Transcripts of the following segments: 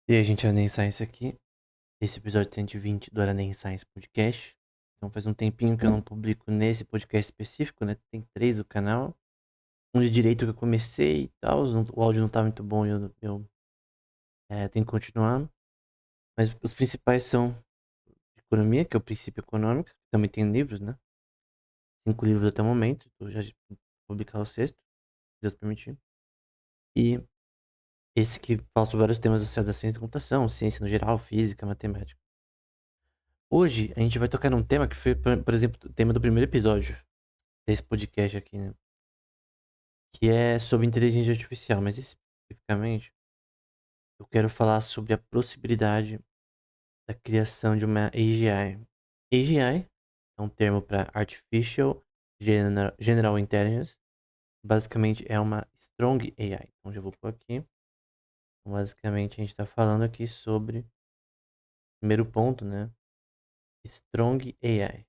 E aí, gente, Araném Science aqui. Esse episódio 120 do Araném Science Podcast. Então faz um tempinho que eu não publico nesse podcast específico, né? Tem três do canal. Um de direito que eu comecei e tal. O áudio não tá muito bom e eu tenho que continuar. Mas os principais são de economia, que é o princípio econômico. Também tem livros, né? 5 livros até o momento. Eu já vou publicar o sexto, se Deus permitir. E esse que fala sobre vários temas associados à ciência da computação, ciência no geral, física, matemática. Hoje a gente vai tocar num tema que foi, por exemplo, o tema do primeiro episódio desse podcast aqui, né? Que é sobre inteligência artificial, mas especificamente eu quero falar sobre a possibilidade da criação de uma AGI. AGI é um termo para Artificial General Intelligence. Basicamente é uma Strong AI. Então já vou por aqui. Então, basicamente a gente está falando aqui sobre o primeiro ponto, né? Strong AI.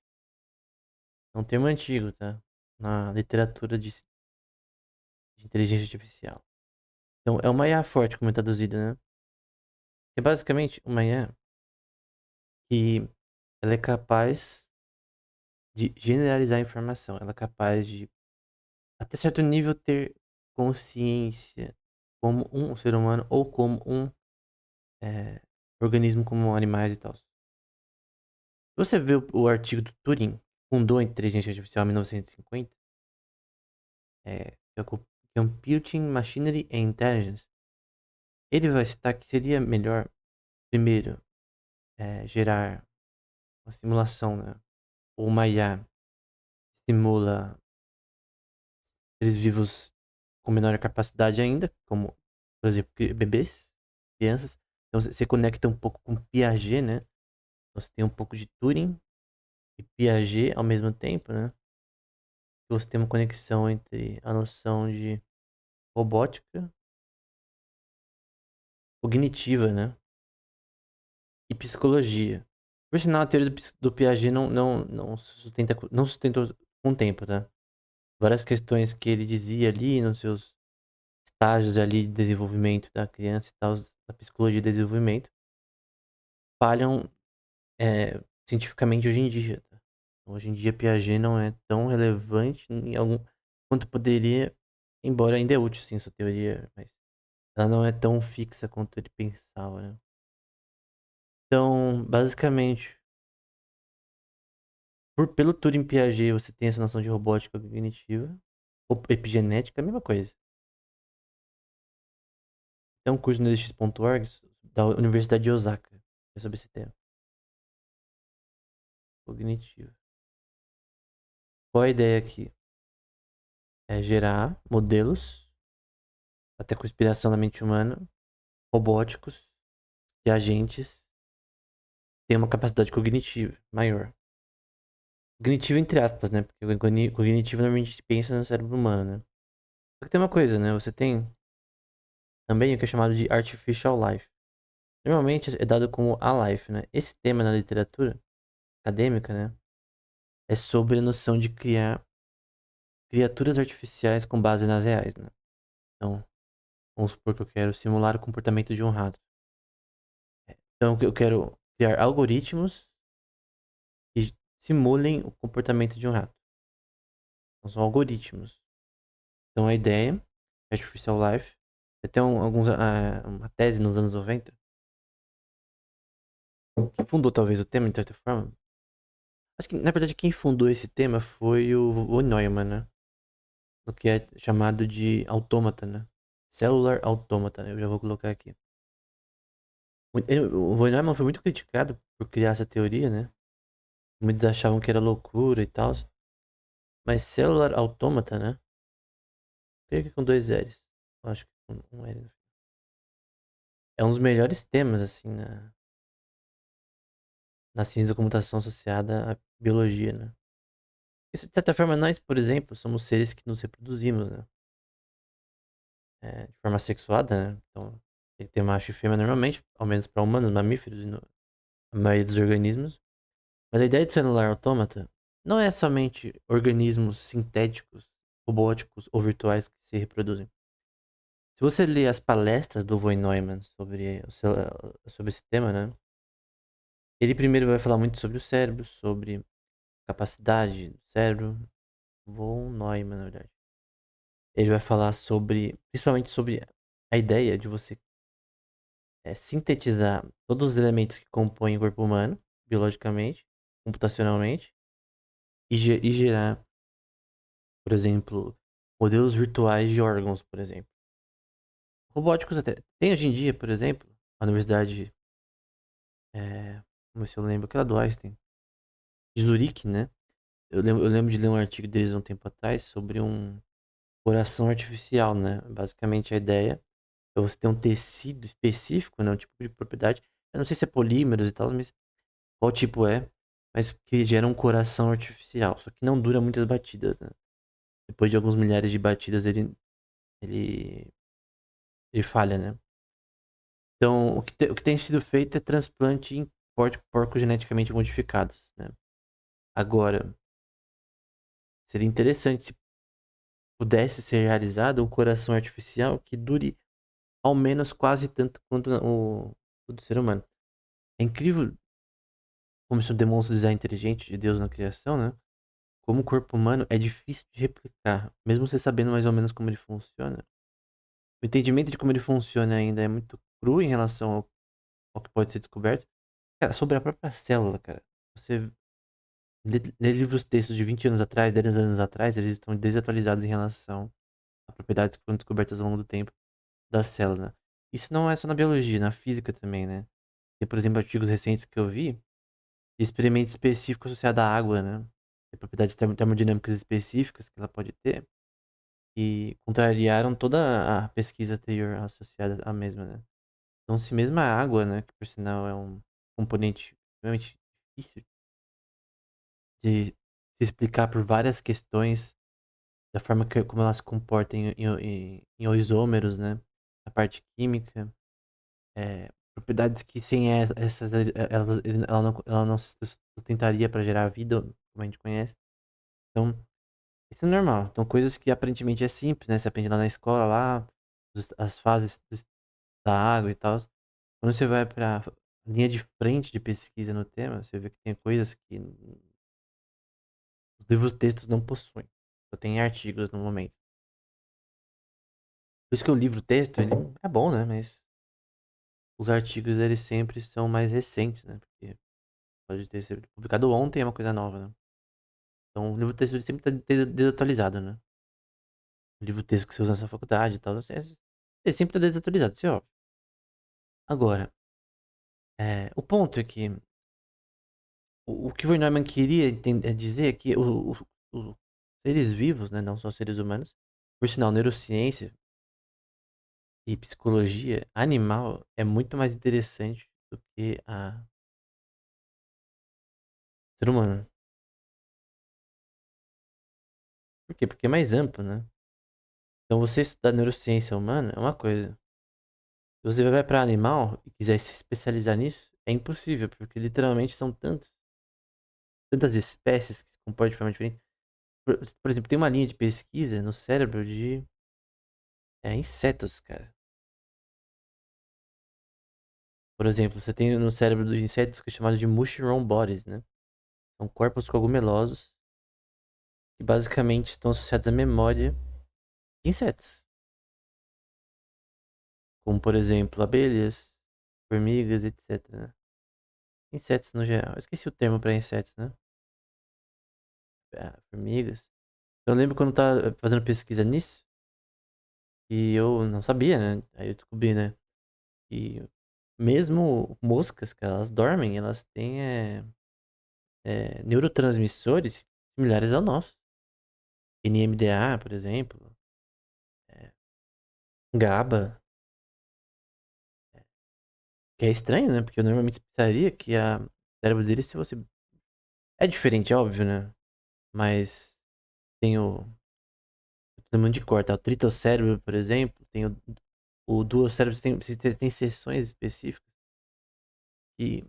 É um termo antigo, tá? Na literatura de inteligência artificial. Então, é uma IA forte, como é traduzido, né? É basicamente uma IA que ela é capaz de generalizar a informação. Ela é capaz de, até certo nível, ter consciência como um ser humano ou como um é, organismo como animais e tal. Se você vê o artigo do Turing, que fundou a inteligência artificial em 1950, que é o Computing Machinery and Intelligence, ele vai citar que seria melhor, primeiro, gerar uma simulação, né? Ou uma IA simula seres vivos com menor capacidade ainda, como, por exemplo, bebês, crianças. Então você conecta um pouco com Piaget, né? Você tem um pouco de Turing e Piaget ao mesmo tempo, né? Você tem uma conexão entre a noção de robótica cognitiva, né? E psicologia. Por sinal, a teoria do Piaget não sustentou com o tempo, tá? Várias questões que ele dizia ali nos seus estágios ali de desenvolvimento da criança e tal, da psicologia de desenvolvimento, falham cientificamente hoje em dia. Tá? Hoje em dia, Piaget não é tão relevante em algum quanto poderia, embora ainda é útil sim sua teoria, mas ela não é tão fixa quanto ele pensava, né? Então, basicamente, pelo Turing Piaget, você tem essa noção de robótica cognitiva, ou epigenética, a mesma coisa. Tem um curso no edX.org da Universidade de Osaka, é sobre esse tema, cognitivo. Qual a ideia aqui? É gerar modelos, até com inspiração na mente humana, robóticos e agentes têm uma capacidade cognitiva maior. Cognitiva entre aspas, né? Porque o cognitivo normalmente se pensa no cérebro humano, né? Só que tem uma coisa, né? Você tem também o que é chamado de artificial life. Normalmente é dado como a life, né? Esse tema na literatura acadêmica, né? É sobre a noção de criar criaturas artificiais com base nas reais, né? Então, vamos supor que eu quero simular o comportamento de um rato. Então, eu quero criar algoritmos que simulem o comportamento de um rato. Então, são algoritmos. Então, a ideia, Artificial Life, até uma tese nos anos 90, que fundou talvez o tema, de certa forma. Acho que, na verdade, quem fundou esse tema foi o Neumann, né? O que é chamado de autômata, né? Cellular automata, né? Eu já vou colocar aqui. O von Neumann foi muito criticado por criar essa teoria, né? Muitos achavam que era loucura e tal. Mas Cellular Automata, né? Creio que com dois L's. Eu acho que com um L. É um dos melhores temas, assim, na ciência da computação associada à biologia, né? Isso, de certa forma, nós, por exemplo, somos seres que nos reproduzimos, né? De forma sexuada, né? Então, ele tem macho e fêmea normalmente, ao menos para humanos, mamíferos e a maioria dos organismos. Mas a ideia de celular autômata não é somente organismos sintéticos, robóticos ou virtuais que se reproduzem. Se você ler as palestras do von Neumann sobre esse tema, né? Ele primeiro vai falar muito sobre o cérebro, sobre capacidade do cérebro. Von Neumann, na verdade. Ele vai falar sobre, principalmente sobre a ideia de você sintetizar todos os elementos que compõem o corpo humano, biologicamente, computacionalmente, e gerar, por exemplo, modelos virtuais de órgãos, por exemplo. Robóticos até. Tem hoje em dia, por exemplo, a universidade, vamos ver se eu lembro, aquela do Einstein, de Zurique, né? Eu lembro de ler um artigo deles há um tempo atrás sobre um coração artificial, né? Basicamente a ideia é você ter um tecido específico, né? Um tipo de propriedade. Eu não sei se é polímeros e tal, mas qual tipo é, mas que gera um coração artificial. Só que não dura muitas batidas, né? Depois de alguns milhares de batidas, ele, ele falha, né? Então, o que tem sido feito é transplante em porcos geneticamente modificados, né? Agora, seria interessante se pudesse ser realizado um coração artificial que dure ao menos quase tanto quanto o do ser humano. É incrível como isso demonstra o design inteligente de Deus na criação, né? Como o corpo humano é difícil de replicar, mesmo você sabendo mais ou menos como ele funciona. O entendimento de como ele funciona ainda é muito cru em relação ao que pode ser descoberto. Cara, sobre a própria célula, cara. Você lê livros textos de 20 anos atrás, 10 anos atrás, eles estão desatualizados em relação a propriedades que foram descobertas ao longo do tempo da célula. Isso não é só na biologia, na física também, né? Tem, por exemplo, artigos recentes que eu vi de experimentos específicos associados à água, né? Tem propriedades termodinâmicas específicas que ela pode ter e contrariaram toda a pesquisa anterior associada à mesma, né? Então, se mesmo a água, né, que por sinal é um componente extremamente difícil de se explicar por várias questões da forma como ela se comporta em isômeros, né? A parte química, propriedades que sem essas, ela não se sustentaria para gerar vida, como a gente conhece. Então, isso é normal. Então, coisas que aparentemente é simples, né? Você aprende lá na escola, lá, as fases da água e tal. Quando você vai para linha de frente de pesquisa no tema, você vê que tem coisas que os livros textos não possuem. Só tem artigos no momento. Por isso que o livro texto, ele é bom, né? Mas os artigos, eles sempre são mais recentes, né? Porque pode ter sido publicado ontem, é uma coisa nova, né? Então, o livro texto ele sempre está desatualizado, né? O livro texto que você usa na sua faculdade e tal, ele sempre está desatualizado, isso é óbvio. Agora, o ponto é que o que o Neumann queria dizer é que os seres vivos, né? Não só seres humanos, por sinal, neurociência e psicologia animal é muito mais interessante do que a ser humano. Por quê? Porque é mais amplo, né? Então você estudar neurociência humana é uma coisa. Se você vai para animal e quiser se especializar nisso, é impossível, porque literalmente são tantas espécies que se comportam de forma diferente. Por exemplo, tem uma linha de pesquisa no cérebro de insetos, cara. Por exemplo, você tem no cérebro dos insetos que é chamado de mushroom bodies, né? São corpos cogumelosos que basicamente estão associados à memória de insetos. Como, por exemplo, abelhas, formigas, etc, né? Insetos no geral. Eu esqueci o termo para insetos, né? Formigas. Eu lembro quando eu tava fazendo pesquisa nisso, e eu não sabia, né? Aí eu descobri, né? Que mesmo moscas, que elas dormem, elas têm neurotransmissores similares ao nosso. NMDA, por exemplo, é, GABA, que é estranho, né? Porque eu normalmente pensaria que o cérebro dele, se você... É diferente, é óbvio, né? Mas tem todo mundo de cor, tá? O tritocérebro, por exemplo, tem o duocérebro, tem seções específicas que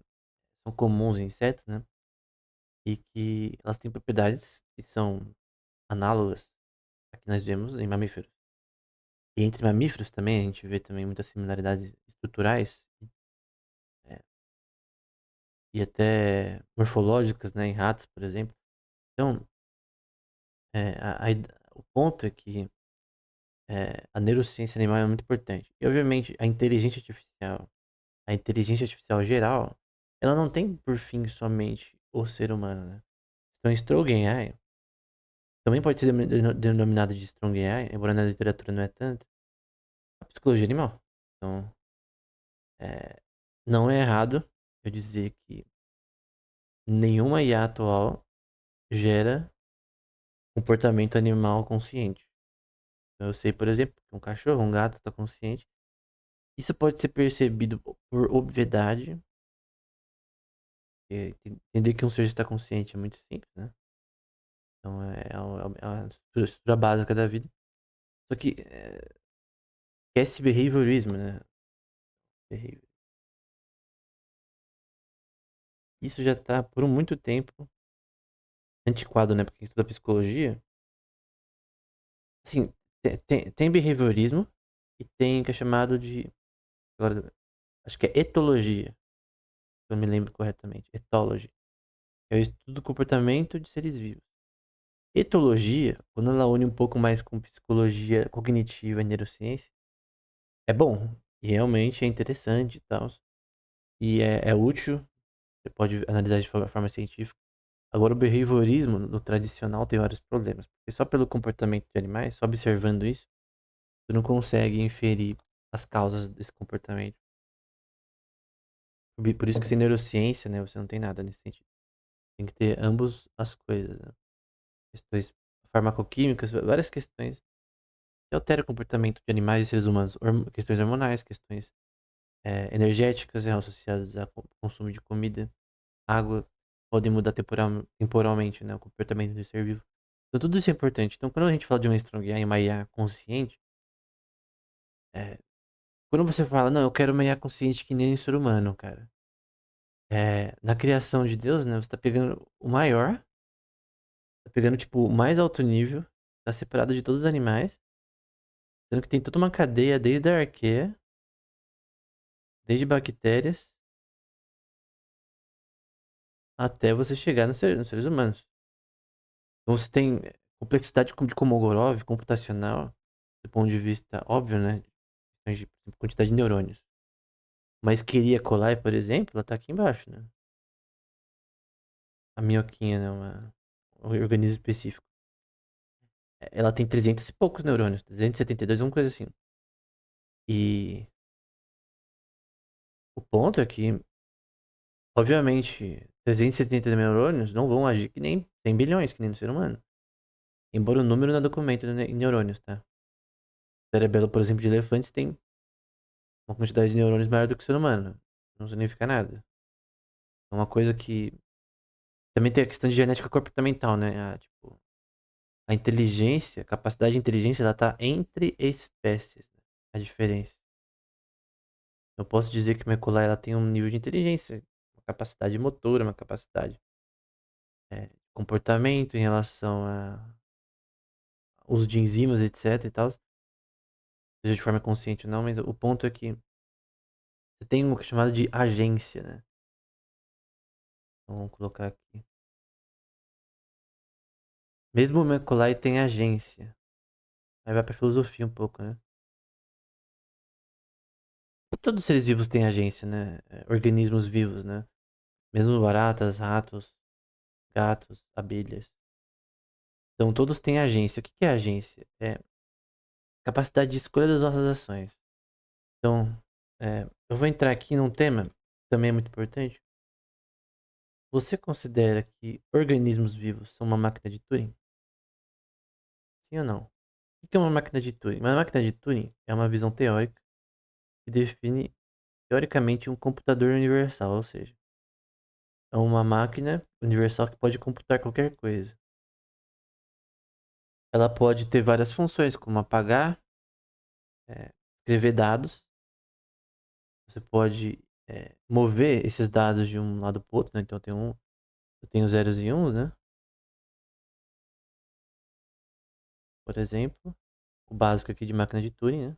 são comuns em insetos, né? E que elas têm propriedades que são análogas a que nós vemos em mamíferos. E entre mamíferos também, a gente vê também muitas similaridades estruturais é, e até morfológicas, né, em ratos, por exemplo. Então, o ponto é que a neurociência animal é muito importante. E, obviamente, a inteligência artificial geral, ela não tem por fim somente o ser humano, né? Então, Strong AI também pode ser denominado de Strong AI, embora na literatura não é tanto, a psicologia animal. Então, é, não é errado eu dizer que nenhuma IA atual gera comportamento animal consciente. Então, eu sei, por exemplo, que um cachorro, um gato está consciente. Isso pode ser percebido por obviedade. Entender que um ser está consciente é muito simples, né? Então é uma estrutura básica da vida. Só que esse behaviorismo, né? Behavior- Isso já está por muito tempo antiquado, né? Porque quem estuda psicologia, assim, tem behaviorismo e tem o que é chamado de, agora, acho que é etologia, se eu me lembro corretamente. Ethology. É o estudo do comportamento de seres vivos. Etologia, quando ela une um pouco mais com psicologia cognitiva e neurociência, é bom. E realmente é interessante e tal. E é útil. Você pode analisar de forma científica. Agora, o behaviorismo, no tradicional, tem vários problemas. Porque só pelo comportamento de animais, só observando isso, você não consegue inferir as causas desse comportamento. Por isso que sem neurociência, né, você não tem nada nesse sentido. Tem que ter ambos as coisas, né? Questões farmacoquímicas, várias questões que alteram o comportamento de animais e seres humanos. Questões hormonais, questões energéticas associadas ao consumo de comida, água, podem mudar temporalmente, né, o comportamento do ser vivo. Então tudo isso é importante. Então quando a gente fala de uma Strong AI, uma IA consciente, é, quando você fala, não, eu quero uma IA consciente que nem o ser humano, cara. Na criação de Deus, né, você tá pegando o maior, tá pegando, tipo, o mais alto nível, tá separado de todos os animais, sendo que tem toda uma cadeia desde a arqueia, desde bactérias, até você chegar nos seres humanos. Então você tem complexidade de Kolmogorov, computacional, do ponto de vista óbvio, né? Questões de por exemplo, quantidade de neurônios. Uma Escherichia coli, por exemplo, ela tá aqui embaixo, né? A minhoquinha, né? Um organismo específico. Ela tem 300 e poucos neurônios, 372, uma coisa assim. E o ponto é que, obviamente, 370 neurônios não vão agir que nem 100 bilhões, que nem no ser humano. Embora o número não documenta em neurônios, tá? O cerebelo, por exemplo, de elefantes tem uma quantidade de neurônios maior do que o ser humano. Não significa nada. É uma coisa que. Também tem a questão de genética comportamental, né? Tipo, a inteligência, a capacidade de inteligência, ela tá entre espécies. Né? A diferença. Eu posso dizer que minha colar, ela tem um nível de inteligência, uma capacidade motora, uma capacidade de comportamento em relação a uso de enzimas, etc e tal. Seja de forma consciente ou não, mas o ponto é que você tem o que é chamado de agência, né? Então, vamos colocar aqui. Mesmo o Macaulay tem agência. Aí vai pra filosofia um pouco, né? Todos os seres vivos têm agência, né? Organismos vivos, né? Mesmo baratas, ratos, gatos, abelhas. Então todos têm agência. O que é agência? É capacidade de escolha das nossas ações. Então, eu vou entrar aqui num tema que também é muito importante. Você considera que organismos vivos são uma máquina de Turing? Sim ou não? O que é uma máquina de Turing? Uma máquina de Turing é uma visão teórica que define, teoricamente, um computador universal, ou seja, é uma máquina universal que pode computar qualquer coisa. Ela pode ter várias funções, como apagar, escrever dados. Você pode mover esses dados de um lado para o outro, né? Então eu tenho zeros e uns, né? Por exemplo. o básico aqui de máquina de Turing, né?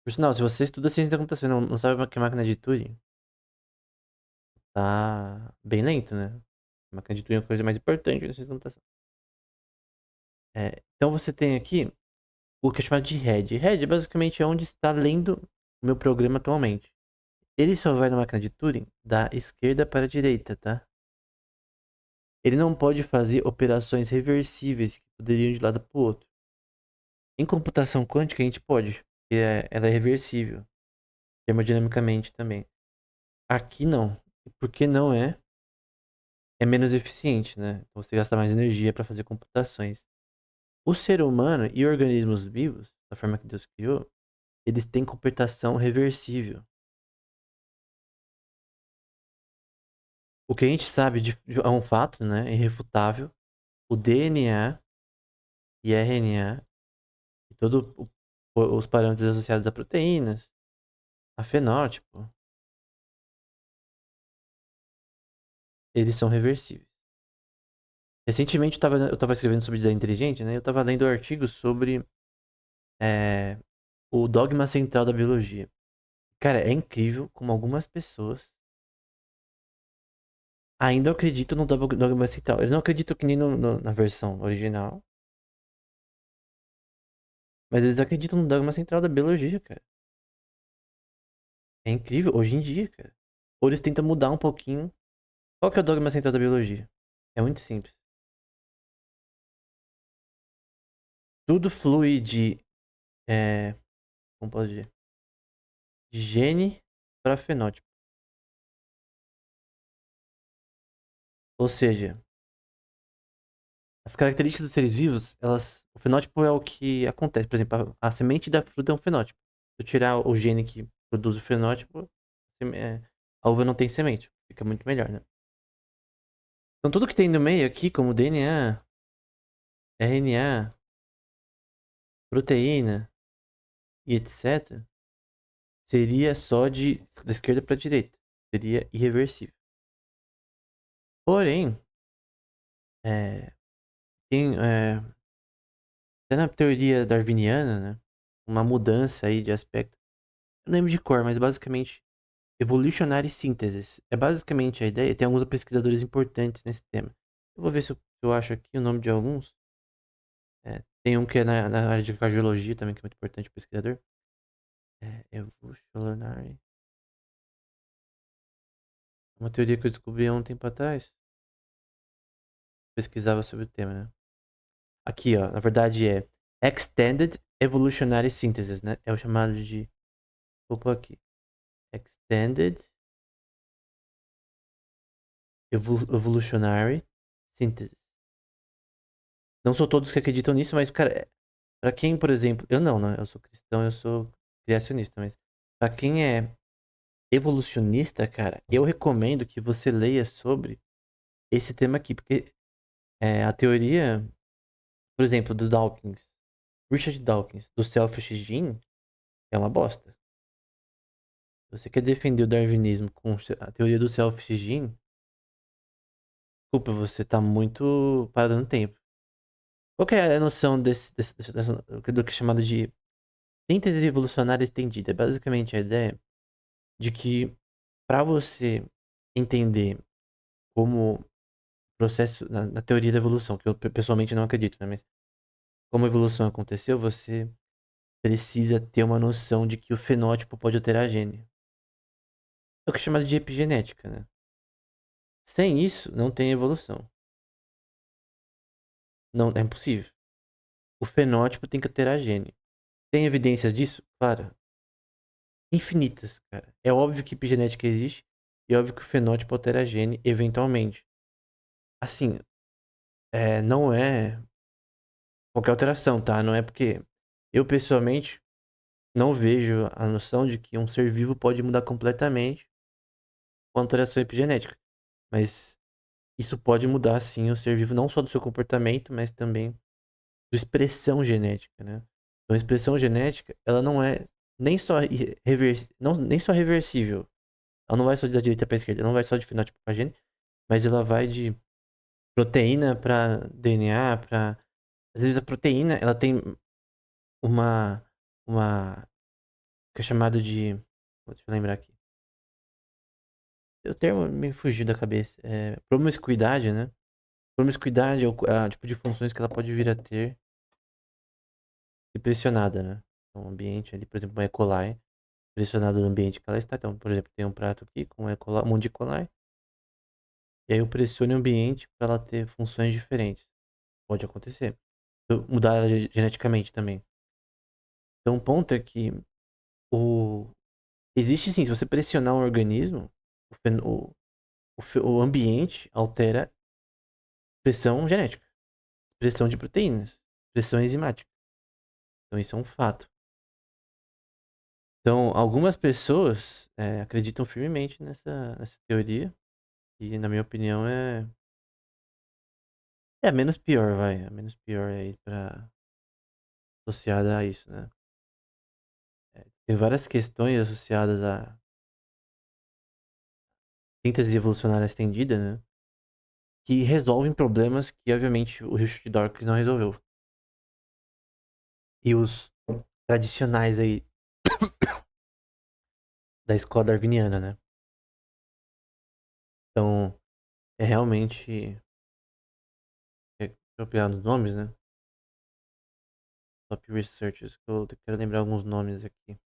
Por sinal, se você estuda ciência da computação e não sabe o que é máquina de Turing, tá bem lento, né? Máquina de Turing é a coisa mais importante da ciência da computação. Então você tem aqui o que é chamado de head. Head basicamente é onde está lendo o meu programa atualmente. Ele só vai na máquina de Turing da esquerda para a direita, tá? Ele não pode fazer operações reversíveis que poderiam ir de um lado para o outro. Em computação quântica a gente pode, porque ela é reversível, termodinamicamente também. Aqui não. Porque não é menos eficiente, né? Então você gasta mais energia para fazer computações. O ser humano e organismos vivos, da forma que Deus criou, eles têm computação reversível. O que a gente sabe é um fato, né? Irrefutável. O DNA e RNA e todos os parâmetros associados a proteínas, a fenótipo, eles são reversíveis. Recentemente eu tava escrevendo sobre design inteligente, né? Eu tava lendo artigos sobre o dogma central da biologia. Cara, é incrível como algumas pessoas ainda acreditam no dogma central. Eles não acreditam que nem na versão original, mas eles acreditam no dogma central da biologia, cara. É incrível, hoje em dia, cara. Ou eles tentam mudar um pouquinho. Qual que é o dogma central da biologia? É muito simples. Tudo flui como pode dizer? De gene para fenótipo. Ou seja, as características dos seres vivos, o fenótipo é o que acontece. Por exemplo, a semente da fruta é um fenótipo. Se eu tirar o gene que produz o fenótipo, a uva não tem semente. Fica muito melhor, né? Então tudo que tem no meio aqui, como DNA, RNA, proteína e etc., seria só da esquerda para a direita. Seria irreversível. Porém, é, tem, até na teoria darwiniana, né? Uma mudança aí de aspecto. Eu não lembro de cor, mas basicamente evolutionary synthesis. É basicamente a ideia. Tem alguns pesquisadores importantes nesse tema. Eu vou ver se eu acho aqui o nome de alguns. Tem um que é na área de cardiologia também, que é muito importante, o pesquisador. Evolutionary. Uma teoria que eu descobri há um tempo atrás. Pesquisava sobre o tema, né? Aqui, ó. Na verdade é Extended Evolutionary Synthesis, né? É o chamado de... Vou pôr aqui. Extended Evolutionary Synthesis. Não são todos que acreditam nisso, mas, cara, pra quem, por exemplo, eu não, né? Eu sou cristão, eu sou criacionista, mas pra quem é evolucionista, cara, eu recomendo que você leia sobre esse tema aqui, porque a teoria, por exemplo, do Dawkins, Richard Dawkins, do Selfish Gene, é uma bosta. Se você quer defender o darwinismo com a teoria do Selfish Gene, desculpa, você tá muito parado no tempo. Qual que é a noção do que é chamado de síntese evolucionária estendida? É basicamente a ideia de que para você entender como o processo na teoria da evolução, que eu pessoalmente não acredito, né? Mas como a evolução aconteceu, você precisa ter uma noção de que o fenótipo pode alterar gene. É o que é chamado de epigenética, né? Sem isso, não tem evolução. Não, é impossível. O fenótipo tem que alterar gene. Tem evidências disso? Claro, infinitas, cara. É óbvio que epigenética existe e é óbvio que o fenótipo altera gene eventualmente. Assim, não é qualquer alteração, tá? Não é porque eu pessoalmente não vejo a noção de que um ser vivo pode mudar completamente com alteração epigenética. Mas isso pode mudar sim o ser vivo não só do seu comportamento, mas também da expressão genética, né? Então, a expressão genética, ela não é nem só nem só reversível. Ela não vai só da direita para esquerda, ela não vai só de fenótipo para gene, mas ela vai de proteína para DNA, para Às vezes a proteína, ela tem uma, uma, que é chamado de, deixa eu lembrar aqui. O termo me fugiu da cabeça. É promiscuidade, né? Promiscuidade é o tipo de funções que ela pode vir a ter se pressionada, né? Então, o ambiente ali, por exemplo, uma E. coli, pressionado no ambiente que ela está. Então, por exemplo, tem um prato aqui com E. coli, um monte de E. coli, e aí eu pressiono o ambiente para ela ter funções diferentes. Pode acontecer. Mudar ela geneticamente também. Então, o ponto é que o... existe sim, se você pressionar um organismo, o ambiente altera pressão genética, pressão de proteínas, pressão enzimática. Então, isso é um fato. Então, algumas pessoas acreditam firmemente nessa teoria, e na minha opinião é a menos pior, vai. É a menos pior aí pra, associada a isso, né? Tem várias questões associadas à síntese evolucionária estendida, né? Que resolvem problemas que, obviamente, o Richard Dawkins não resolveu. E os tradicionais aí da escola darwiniana, né? Então, é realmente. Deixa eu pegar os nomes, né? Top Researchers, que eu quero lembrar alguns nomes aqui.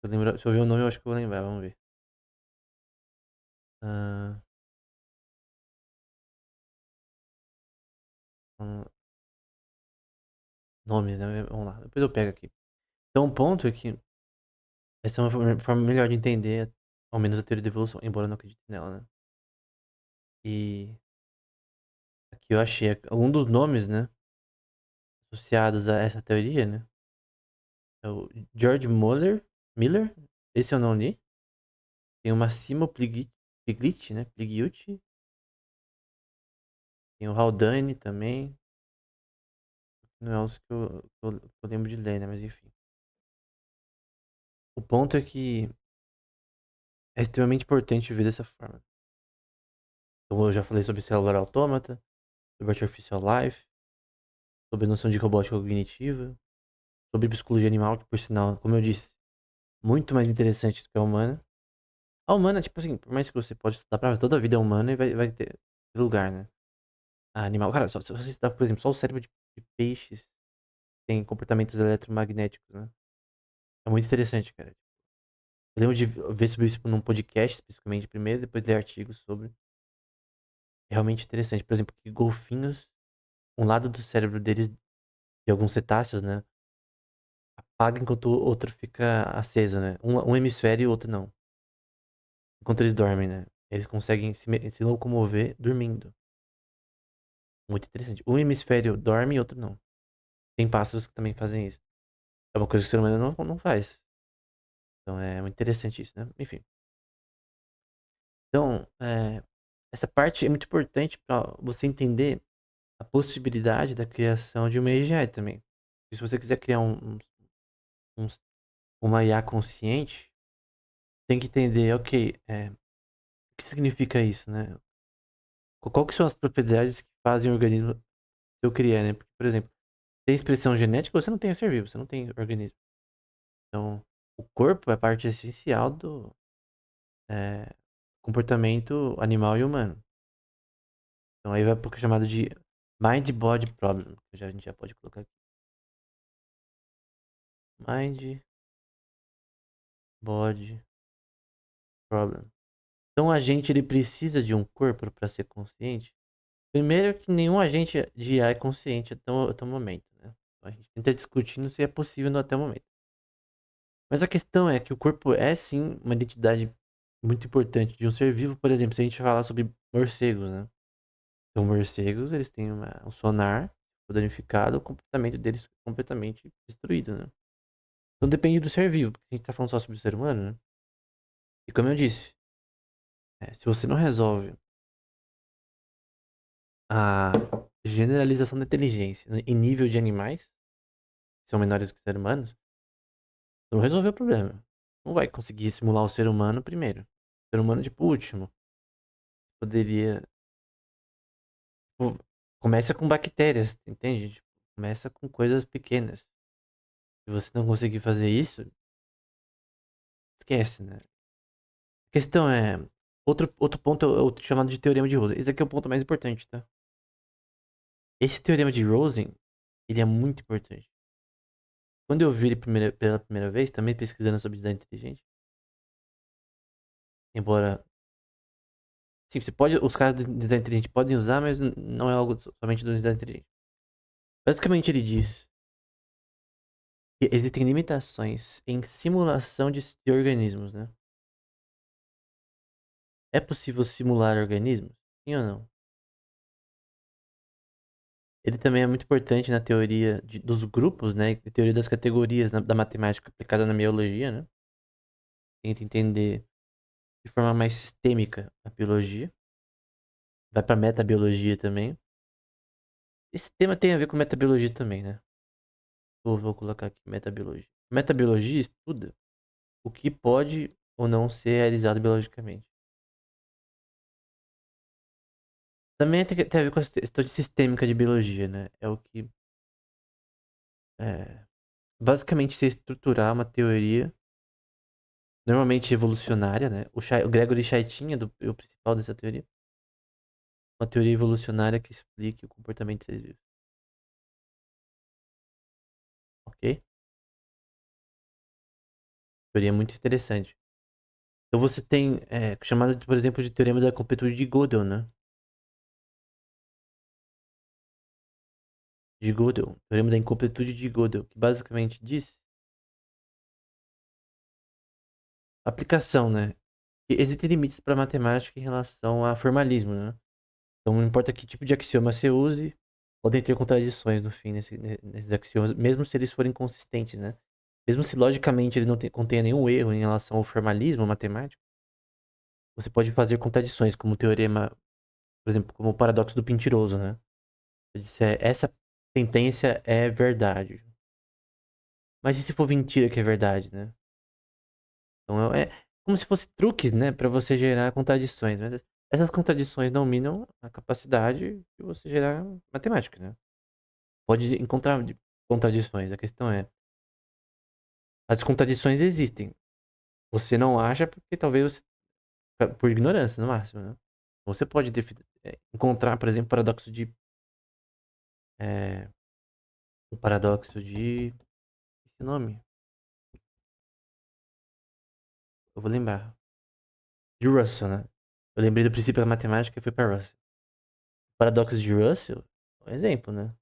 Se eu ver o nome, eu acho que eu vou lembrar, vamos ver. Ah, hum, nomes, né? Vamos lá, depois eu pego aqui. Então, o ponto é que essa é uma forma melhor de entender, ao menos a teoria da evolução, embora eu não acredite nela, né? E aqui eu achei algum dos nomes, né? Associados a essa teoria, né? É o George Miller, esse eu não li. Tem o Massimo Pliglitti, né? Pligliucci. Tem o Haldane também. Não é os que eu lembro de ler, né? Mas enfim. O ponto é que é extremamente importante ver dessa forma. Então, eu já falei sobre celular autômata, sobre artificial life, sobre a noção de robótica cognitiva, sobre psicologia animal, que por sinal, como eu disse, muito mais interessante do que a humana. A humana, tipo assim, por mais que você pode estudar pra toda a vida humana e vai ter lugar, né? A animal, cara, se você estudar, por exemplo, só o cérebro de peixes tem comportamentos eletromagnéticos, né? É muito interessante, cara. Eu lembro de ver sobre isso num podcast, especificamente primeiro, depois ler artigos sobre. É realmente interessante. Por exemplo, que golfinhos, um lado do cérebro deles, de alguns cetáceos, né? Apaga enquanto o outro fica aceso, né? Um hemisfério e o outro não. Enquanto eles dormem, né? Eles conseguem se locomover dormindo. Muito interessante. Um hemisfério dorme e outro não. Tem pássaros que também fazem isso. É uma coisa que o ser humano não faz. Então é muito interessante isso, né? Enfim. Então, essa parte é muito importante para você entender a possibilidade da criação de uma AGI também. E se você quiser criar um- uma IA consciente, tem que entender, ok, o que significa isso, né? Qual que são as propriedades que fazem o organismo eu criar, né? Porque, por exemplo, tem expressão genética, você não tem o ser vivo, você não tem organismo. Então, o corpo é parte essencial do comportamento animal e humano. Então, aí vai pro que é chamado de mind-body problem, que a gente já pode colocar aqui. Mind-body problem. Então, o agente ele precisa de um corpo para ser consciente. Primeiro que nenhum agente de IA é consciente até o momento, né? A gente tenta discutindo se é possível até o momento. Mas a questão é que o corpo é sim uma identidade muito importante de um ser vivo. Por exemplo, se a gente falar sobre morcegos, né? Então, morcegos, eles têm um sonar danificado, o comportamento deles completamente destruído, né? Então depende do ser vivo, porque a gente tá falando só sobre o ser humano, né? E como eu disse, se você não resolve a generalização da inteligência em nível de animais, que são menores que seres humanos, não resolveu o problema. Não vai conseguir simular o ser humano primeiro. O ser humano, tipo, último. Poderia. Começa com bactérias, entende? Tipo, começa com coisas pequenas. Se você não conseguir fazer isso, esquece, né? A questão é. Outro ponto é o chamado de teorema de Rosen. Esse aqui é o ponto mais importante, tá? Esse teorema de Rosen, ele é muito importante. Quando eu vi ele pela primeira vez, também pesquisando sobre design inteligente, embora. Sim, você pode. Os caras do design inteligente podem usar, mas não é algo somente do design inteligente. Basicamente, ele diz que existem limitações em simulação de organismos, né? É possível simular organismos? Sim ou não? Ele também é muito importante na teoria dos grupos, né? E teoria das categorias da matemática aplicada na biologia, né? Tenta entender de forma mais sistêmica a biologia. Vai pra metabiologia também. Esse tema tem a ver com metabiologia também, né? Vou colocar aqui metabiologia. Metabiologia estuda o que pode ou não ser realizado biologicamente. Também tem a ver com a questão de sistêmica de biologia, né? É o que é, basicamente se estruturar uma teoria normalmente evolucionária, né? O Gregory Chaitin é o principal dessa teoria. Uma teoria evolucionária que explique o comportamento de seres vivos. Ok? Teoria muito interessante. Então você tem chamado, por exemplo, de teorema da completude de Gödel, né? De Gödel. Teorema da incompletude de Gödel, que basicamente diz aplicação, né? Que existem limites para matemática em relação a formalismo, né? Então não importa que tipo de axioma você use, podem ter contradições no fim nesses axiomas, mesmo se eles forem consistentes, né? Mesmo se logicamente ele não contenha nenhum erro em relação ao formalismo matemático, você pode fazer contradições, como o teorema, por exemplo, como o paradoxo do mentiroso, né? Eu disse, essa sentença é verdade. Mas e se for mentira que é verdade, né? Então é como se fosse truques, né, para você gerar contradições, mas essas contradições não minam a capacidade de você gerar matemática, né? Pode encontrar contradições, a questão é, as contradições existem. Você não acha porque talvez você, por ignorância, no máximo, né? Você pode encontrar, por exemplo, é, o paradoxo de, esse nome, eu vou lembrar, de Russell, né? Eu lembrei do princípio da matemática e fui para Russell. O paradoxo de Russell, é um exemplo, né?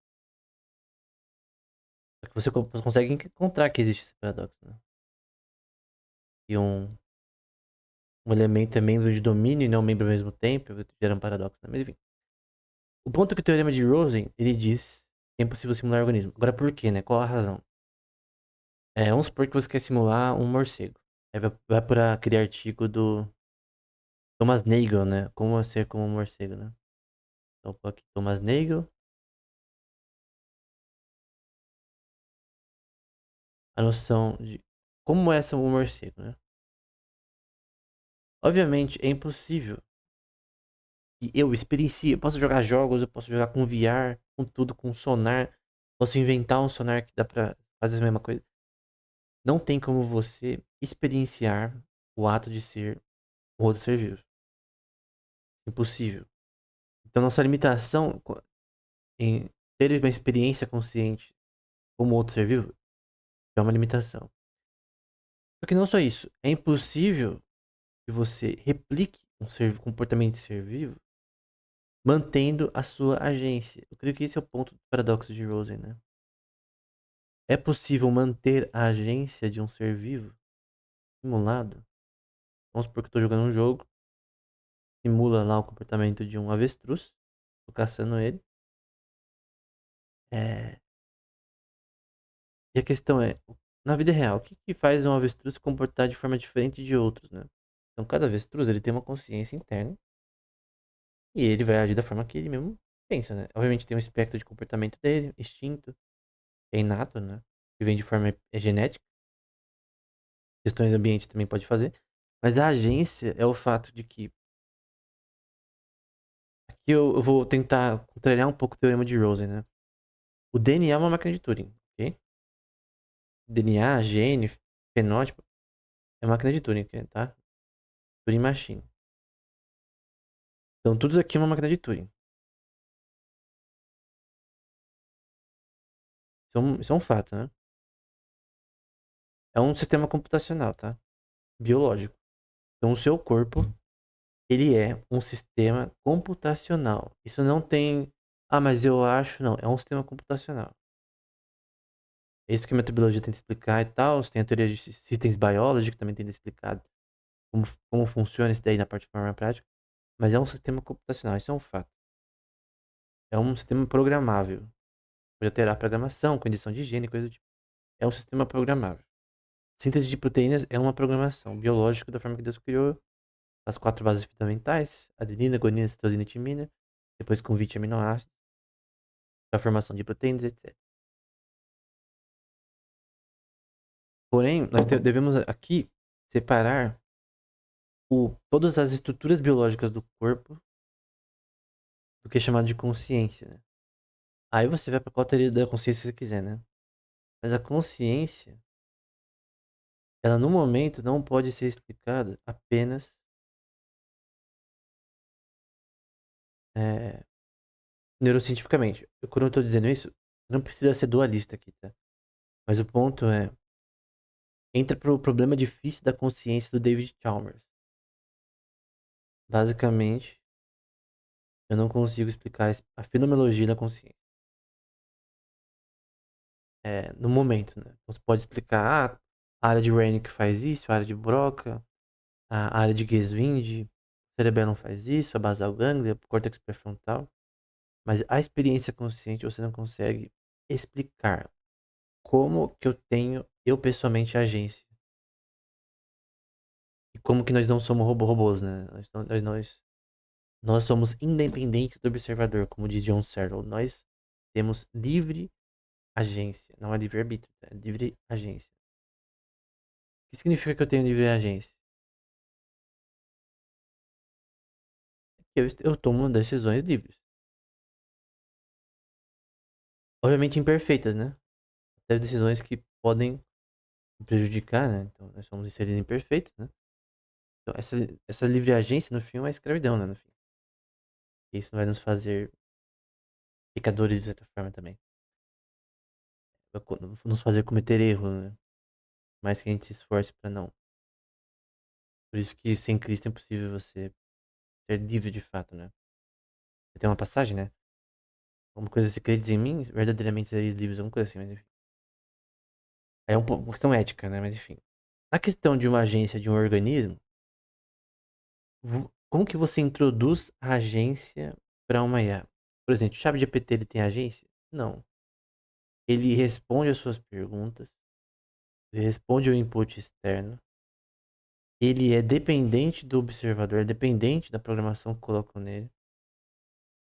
Só que você consegue encontrar que existe esse paradoxo, né? E um elemento é membro de domínio e não membro ao mesmo tempo, gera um paradoxo, né? Mas enfim. O ponto é que o teorema de Rosen, ele diz que é impossível simular organismo. Agora por quê, né? Qual a razão? Vamos supor que você quer simular um morcego. Aí vai por aquele artigo do Thomas Nagel, né? Como ser como um morcego, né? Então, vou aqui, Thomas Nagel, a noção de como é ser um morcego, né? Obviamente, é impossível que eu experiencie. Eu posso jogar jogos, eu posso jogar com VR, com tudo, com sonar. Posso inventar um sonar que dá pra fazer a mesma coisa. Não tem como você experienciar o ato de ser um outro ser vivo. Impossível. Então, nossa limitação em ter uma experiência consciente como outro ser vivo é uma limitação. Só que não só isso. É impossível que você replique comportamento de ser vivo mantendo a sua agência. Eu creio que esse é o ponto do paradoxo de Rosen, né? É possível manter a agência de um ser vivo simulado? Vamos supor que eu estou jogando um jogo, simula lá o comportamento de um avestruz, tô caçando ele. É... E a questão é, na vida real, o que faz um avestruz se comportar de forma diferente de outros, né? Então cada avestruz ele tem uma consciência interna e ele vai agir da forma que ele mesmo pensa, né? Obviamente tem um espectro de comportamento dele, instinto, é inato, né? Que vem de forma genética. Questões do ambiente também pode fazer. Mas da agência é o fato de que Aqui eu vou tentar contrariar um pouco o teorema de Rosen, né? O DNA é uma máquina de Turing, ok? DNA, gene, fenótipo é uma máquina de Turing, tá? Turing Machine. Então, tudo isso aqui é uma máquina de Turing. Isso é um fato, né? É um sistema computacional, tá? Biológico. Então, o seu corpo, ele é um sistema computacional. Isso não tem... Ah, mas eu acho... Não, é um sistema computacional. É isso que a metodologia tenta explicar e tal. Tem a teoria de Systems Biology, que também tenta explicar como funciona isso daí na parte de forma prática. Mas é um sistema computacional, isso é um fato. É um sistema programável. Pode alterar programação, condição de higiene, coisa do tipo. É um sistema programável. Síntese de proteínas é uma programação biológica da forma que Deus criou. As 4 bases fundamentais: adenina, guanina, citosina e timina. Depois com 20 aminoácidos. Para a formação de proteínas, etc. Porém, nós devemos aqui separar todas as estruturas biológicas do corpo do que é chamado de consciência, né? Aí você vai para qual teoria da consciência você quiser, né? Mas a consciência, ela no momento não pode ser explicada apenas neurocientificamente. Quando eu tô dizendo isso, não precisa ser dualista aqui, tá? Mas o ponto é, entra pro problema difícil da consciência do David Chalmers. Basicamente, eu não consigo explicar a fenomenologia da consciência. No momento, né? Você pode explicar, a área de Wernicke faz isso, a área de Broca, a área de Geswind, o cerebelo faz isso, a basal ganglia, o córtex pré-frontal. Mas a experiência consciente você não consegue explicar como que eu pessoalmente, agência. E como que nós não somos robôs, né? Nós somos independentes do observador, como diz John Searle. Nós temos livre agência. Não é livre-arbítrio, é livre agência. O que significa que eu tenho livre agência? Eu tomo decisões livres. Obviamente imperfeitas, né? Até decisões que podem prejudicar, né? Então, nós somos seres imperfeitos, né? Então, essa livre agência, no fim, é uma escravidão, né? No fim. Isso vai nos fazer pecadores, de certa forma, também. Vai nos fazer cometer erro, né? Mais que a gente se esforce pra não. Por isso que sem Cristo é impossível você ser livre de fato, né? Tem uma passagem, né? Uma coisa, se credes em mim, verdadeiramente sereis livres, alguma coisa assim, mas enfim. É uma questão ética, né? Mas enfim. Na questão de uma agência, de um organismo, como que você introduz a agência para uma IA? Por exemplo, o ChatGPT, ele tem agência? Não. Ele responde às suas perguntas, ele responde ao input externo, ele é dependente do observador, é dependente da programação que colocam nele.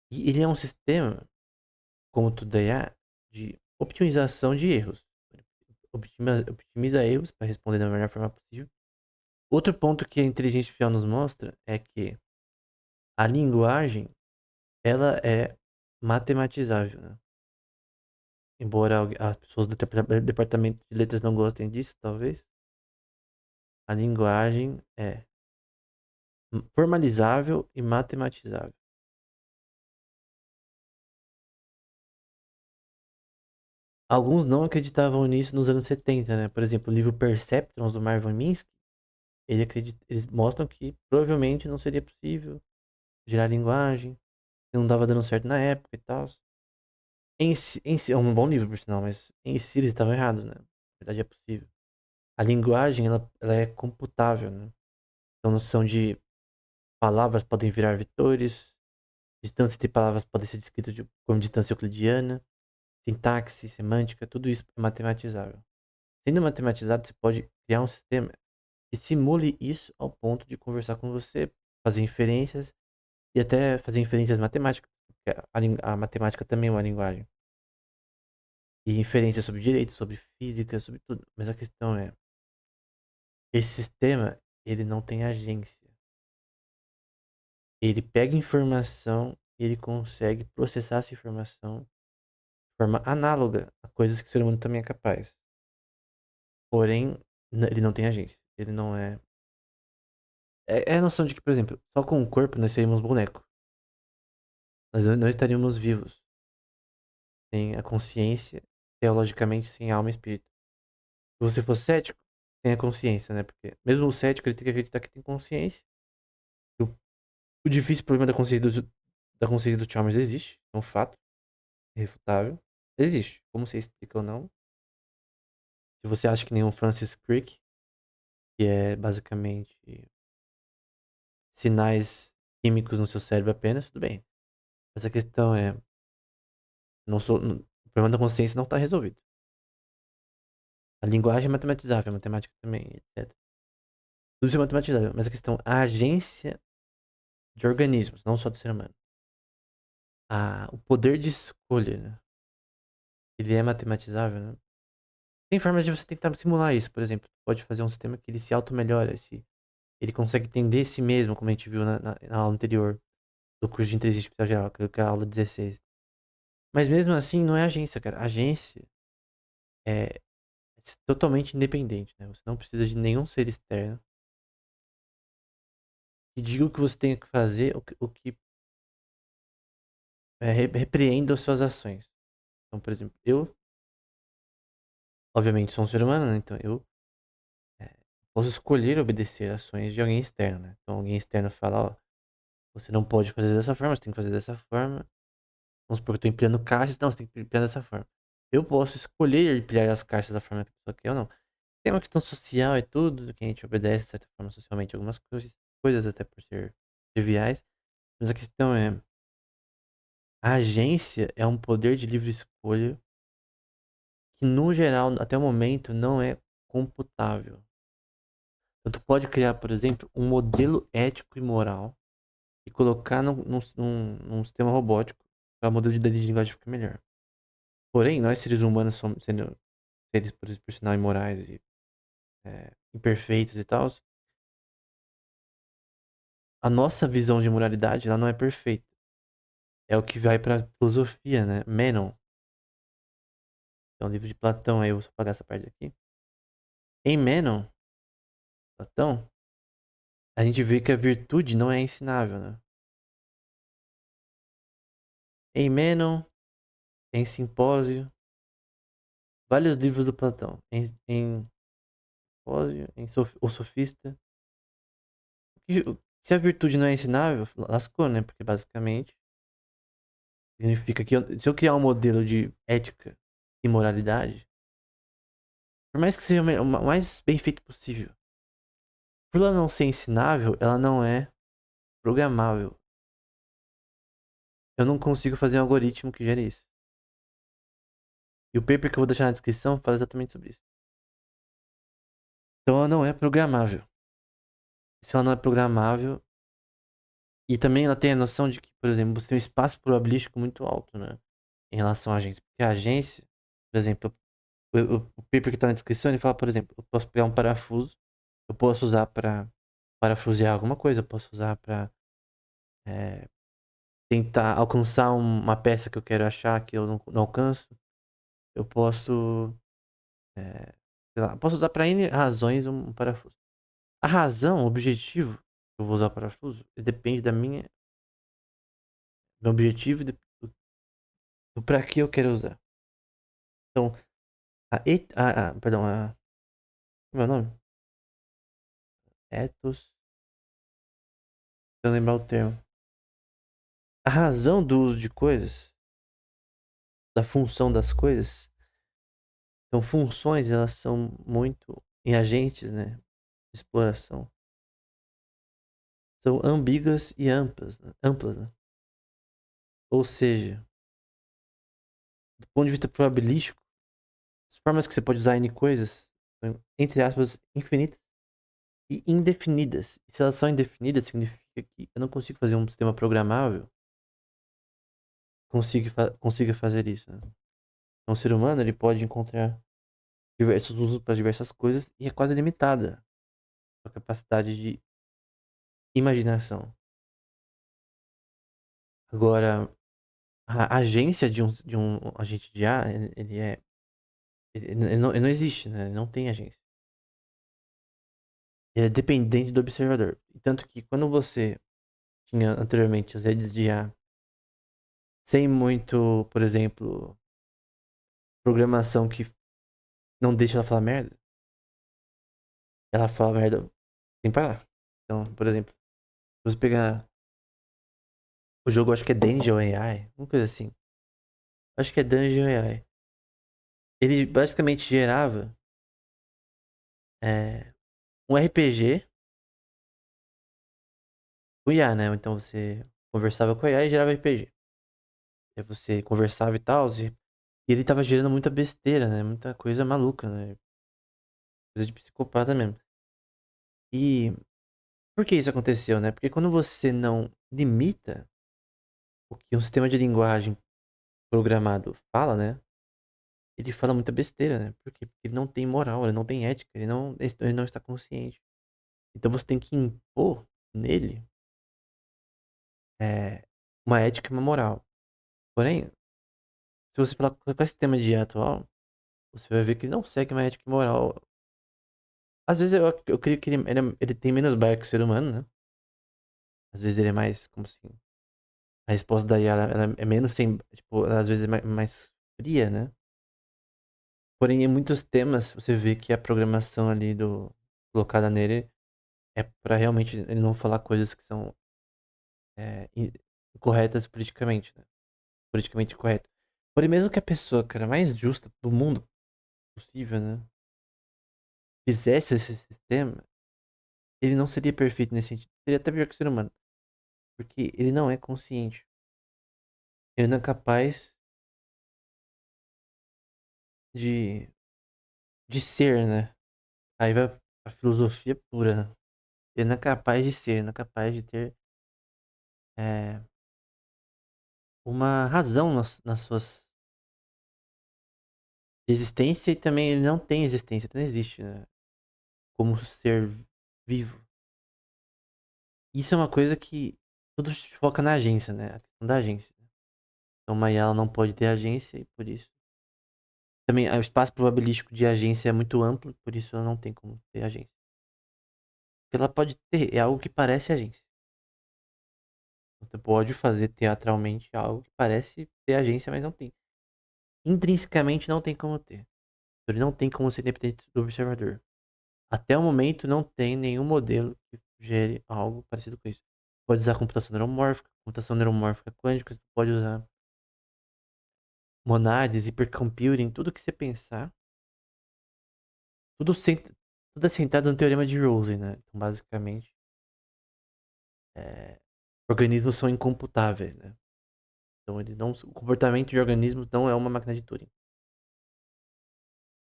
E ele é um sistema, como tudo IA, de optimização de erros. Optimiza erros para responder da melhor forma possível. Outro ponto que a inteligência artificial nos mostra é que a linguagem, ela é matematizável, né? Embora as pessoas do departamento de letras não gostem disso, talvez, a linguagem é formalizável e matematizável. Alguns não acreditavam nisso nos anos 70, né? Por exemplo, o livro Perceptrons, do Marvin Minsky, eles mostram que provavelmente não seria possível gerar linguagem, que não estava dando certo na época e tal. Em si, é um bom livro, por sinal, mas em si eles estavam errados, né? Na verdade é possível. A linguagem, ela é computável, né? Então, noção de palavras podem virar vetores, distância entre palavras pode ser descrita como distância euclidiana, sintaxe, semântica, tudo isso é matematizável. Sendo matematizado, você pode criar um sistema que simule isso ao ponto de conversar com você, fazer inferências e até fazer inferências matemáticas, porque a matemática também é uma linguagem. E inferências sobre direito, sobre física, sobre tudo. Mas a questão é, esse sistema, ele não tem agência. Ele pega informação ele consegue processar essa informação de forma análoga a coisas que o ser humano também é capaz. Porém, ele não tem agência. Ele não é. É a noção de que, por exemplo, só com o corpo nós seríamos boneco. Nós não estaríamos vivos. Sem a consciência, teologicamente, sem alma e espírito. Se você for cético, tem a consciência, né? Porque mesmo o cético, ele tem que acreditar que tem consciência. O, o difícil problema da consciência do Chalmers existe. É um fato irrefutável. Existe. Como você explica ou não. Se você acha que nem um Francis Crick, que é basicamente sinais químicos no seu cérebro apenas, tudo bem. Essa questão é. O problema da consciência não está resolvido. A linguagem é matematizável, a matemática também, etc. Tudo isso é matematizável, mas a questão, a agência de organismos, não só do ser humano. O poder de escolha, né? Ele é matematizável, né? Tem formas de você tentar simular isso, por exemplo. Pode fazer um sistema que ele se auto-melhora, ele consegue entender si mesmo, como a gente viu na aula anterior do curso de inteligência artificial geral, que é a aula 16. Mas mesmo assim, não é agência, cara. Agência é totalmente independente, né? Você não precisa de nenhum ser externo que diga o que você tem que fazer, o que repreenda as suas ações. Então, por exemplo, eu, obviamente, sou um ser humano, né? Então eu posso escolher obedecer ações de alguém externo, né? Então alguém externo fala, ó, você não pode fazer dessa forma, você tem que fazer dessa forma. Vamos supor que eu tô empilhando caixas, não, você tem que empilhar dessa forma. Eu posso escolher empilhar as caixas da forma que a pessoa quer ou não. Tem uma questão social e tudo, que a gente obedece, de certa forma, socialmente, algumas coisas até por ser triviais. Mas a questão é, a agência é um poder de livre escolha que, no geral, até o momento, não é computável. Então, tu pode criar, por exemplo, um modelo ético e moral e colocar num sistema robótico para o modelo de linguagem ficar melhor. Porém, nós seres humanos somos sendo seres, por sinal, imorais e imperfeitos e tal, a nossa visão de moralidade ela não é perfeita. É o que vai pra filosofia, né? Menon, é um livro de Platão, aí eu vou só pagar essa parte aqui. Em Menon, Platão, a gente vê que a virtude não é ensinável, né? Em Menon, em Simpósio, vários livros do Platão. Em Simpósio, O Sofista. Se a virtude não é ensinável, lascou, né? Porque basicamente significa que se eu criar um modelo de ética e moralidade, por mais que seja o mais bem feito possível, por ela não ser ensinável, ela não é programável. Eu não consigo fazer um algoritmo que gere isso. E o paper que eu vou deixar na descrição fala exatamente sobre isso. Então ela não é programável. Se ela não é programável, e também ela tem a noção de que, por exemplo, você tem um espaço probabilístico muito alto, né? Em relação à agência. Porque a agência, por exemplo, o paper que está na descrição, ele fala, por exemplo, eu posso pegar um parafuso, eu posso usar para parafusear alguma coisa, eu posso usar para tentar alcançar uma peça que eu quero achar que eu não alcanço. Eu posso, é, sei lá, posso usar para N razões um parafuso. A razão, o objetivo que eu vou usar o parafuso, depende do objetivo e do para que eu quero usar. Então, perdão, como é o nome? Ethos, não lembrar o termo. A razão do uso de coisas, da função das coisas, então funções, elas são muito em agentes, né, de exploração. São ambíguas e amplas, né? Ou seja, do ponto de vista probabilístico, as formas que você pode usar N coisas são, entre aspas, infinitas e indefinidas. E se elas são indefinidas, significa que eu não consigo fazer um sistema programável consiga fazer isso, né? Então, o ser humano ele pode encontrar diversos usos para diversas coisas e é quase limitada a capacidade de imaginação. Agora, a agência de um agente de IA, ele não existe, né? Ele não tem agência. Ele é dependente do observador. Tanto que quando você tinha anteriormente as redes de IA sem muito, por exemplo, programação que não deixa ela falar merda, ela fala merda sem parar. Então, por exemplo, se você pegar o jogo, acho que é Dungeon AI, uma coisa assim. Acho que é Dungeon AI. Ele basicamente gerava é, um RPG com IA, né? Então você conversava com a IA e gerava RPG. Aí você conversava e tal, e ele tava gerando muita besteira, né? Muita coisa maluca, né? Coisa de psicopata mesmo. E por que isso aconteceu, né? Porque quando você não limita o que um sistema de linguagem programado fala, né? Ele fala muita besteira, né? Por quê? Porque ele não tem moral, ele não tem ética, ele não está consciente. Então você tem que impor nele é, uma ética e uma moral. Porém, se você falar com esse tema de IA atual, você vai ver que ele não segue uma ética e moral. Às vezes eu creio que ele tem menos bias que o ser humano, né? Às vezes ele é mais, como assim? A resposta da IA ela é menos sem. Tipo, às vezes é mais fria, né? Porém, em muitos temas, você vê que a programação ali colocada nele é pra realmente ele não falar coisas que são incorretas politicamente, né? Politicamente correto. Porém, mesmo que a pessoa, cara, mais justa do mundo possível, né? Fizesse esse sistema, ele não seria perfeito nesse sentido. Seria até pior que o ser humano. Porque ele não é consciente. Ele não é capaz de, de ser, né? Aí vai a filosofia pura, né? Ele não é capaz de ser, não é capaz de ter é, uma razão nas suas existência e também ele não tem existência, ele não existe, né? Como ser vivo. Isso é uma coisa que tudo foca na agência, né? A questão da agência. Então, uma IA ela não pode ter agência e por isso. Também o espaço probabilístico de agência é muito amplo, por isso ela não tem como ter agência. O que ela pode ter é algo que parece agência. Você pode fazer teatralmente algo que parece ter agência, mas não tem. Intrinsecamente não tem como ter. Ele não tem como ser independente do observador. Até o momento não tem nenhum modelo que gere algo parecido com isso. Pode usar computação neuromórfica quântica, você pode usar monads, hipercomputing, tudo que você pensar. Tudo, tudo é sentado no teorema de Rosen, né? Então, basicamente, é, organismos são incomputáveis, né? Então, o comportamento de organismos não é uma máquina de Turing.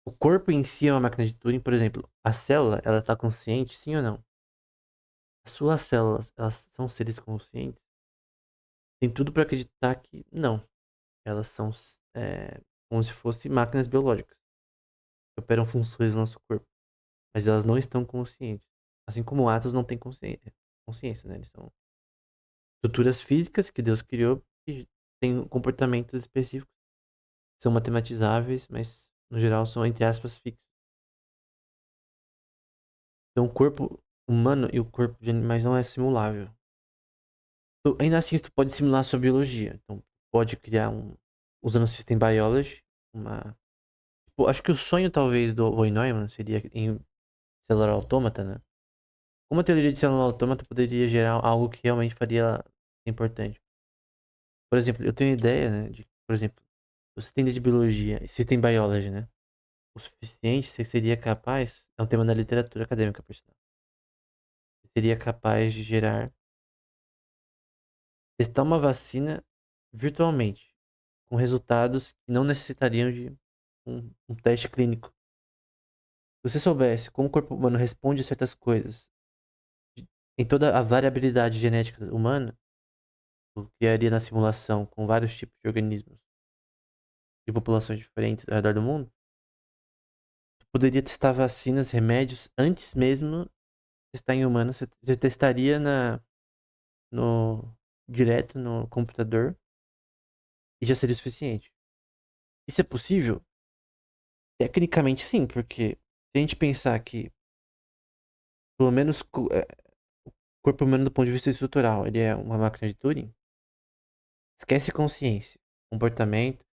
O corpo em si é uma máquina de Turing, por exemplo, a célula, ela está consciente, sim ou não? As suas células, elas são seres conscientes? Tem tudo para acreditar que não. Elas são como se fossem máquinas biológicas que operam funções no nosso corpo, mas elas não estão conscientes. Assim como átomos não têm consciência, né? Eles são estruturas físicas que Deus criou que têm comportamentos específicos, são matematizáveis, mas no geral são entre aspas fixos. Então o corpo humano e o corpo de animais não é simulável. Ainda assim, tu pode simular a sua biologia. Então pode criar usando o System Biology, uma. Pô, acho que o sonho talvez do Von Neumann seria em célula autômata, né? Uma teoria de célula autômata poderia gerar algo que realmente faria importante. Por exemplo, eu tenho ideia, né, de, por exemplo, você tem de biologia, se tem biology, né? O suficiente, você seria capaz, é um tema da literatura acadêmica, por sinal. Você seria capaz de testar uma vacina virtualmente, com resultados que não necessitariam de um teste clínico. Se você soubesse como o corpo humano responde a certas coisas, em toda a variabilidade genética humana, tu criaria na simulação com vários tipos de organismos de populações diferentes ao redor do mundo, tu poderia testar vacinas, remédios antes mesmo de testar em humanos. Você testaria no direto no computador e já seria o suficiente. Isso é possível? Tecnicamente sim, porque se a gente pensar que, pelo menos, o corpo humano do ponto de vista estrutural, ele é uma máquina de Turing, esquece consciência, comportamento,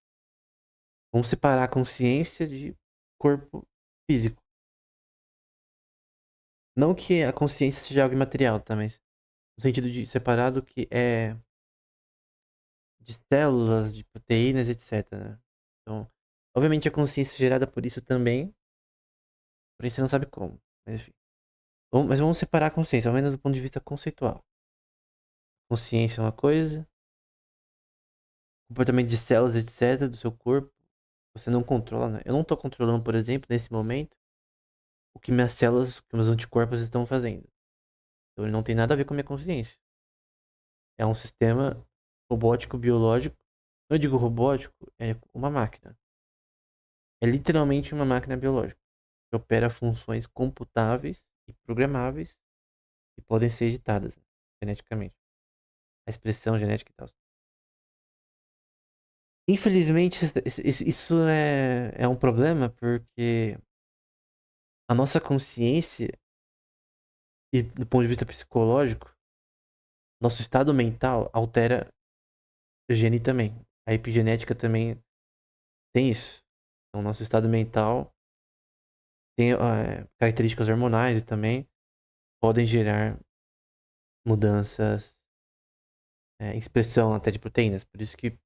vamos separar a consciência de corpo físico. Não que a consciência seja algo imaterial, tá? Mas no sentido de separado que é de células, de proteínas, etc, né? Então, obviamente a consciência é gerada por isso também, porém você não sabe como. Mas enfim. Mas vamos separar a consciência, ao menos do ponto de vista conceitual. Consciência é uma coisa, comportamento de células, etc, do seu corpo, você não controla, né? Eu não tô controlando, por exemplo, nesse momento, o que minhas células, o que meus anticorpos estão fazendo. Então ele não tem nada a ver com a minha consciência. É um sistema robótico, biológico. Quando eu digo robótico, é uma máquina. É literalmente uma máquina biológica que opera funções computáveis e programáveis que podem ser editadas, né, geneticamente. A expressão genética e tal. Infelizmente, isso é um problema porque a nossa consciência, e do ponto de vista psicológico, nosso estado mental altera o gene também. A epigenética também tem isso. Então, nosso estado mental tem características hormonais e também podem gerar mudanças em expressão até de proteínas. Por isso que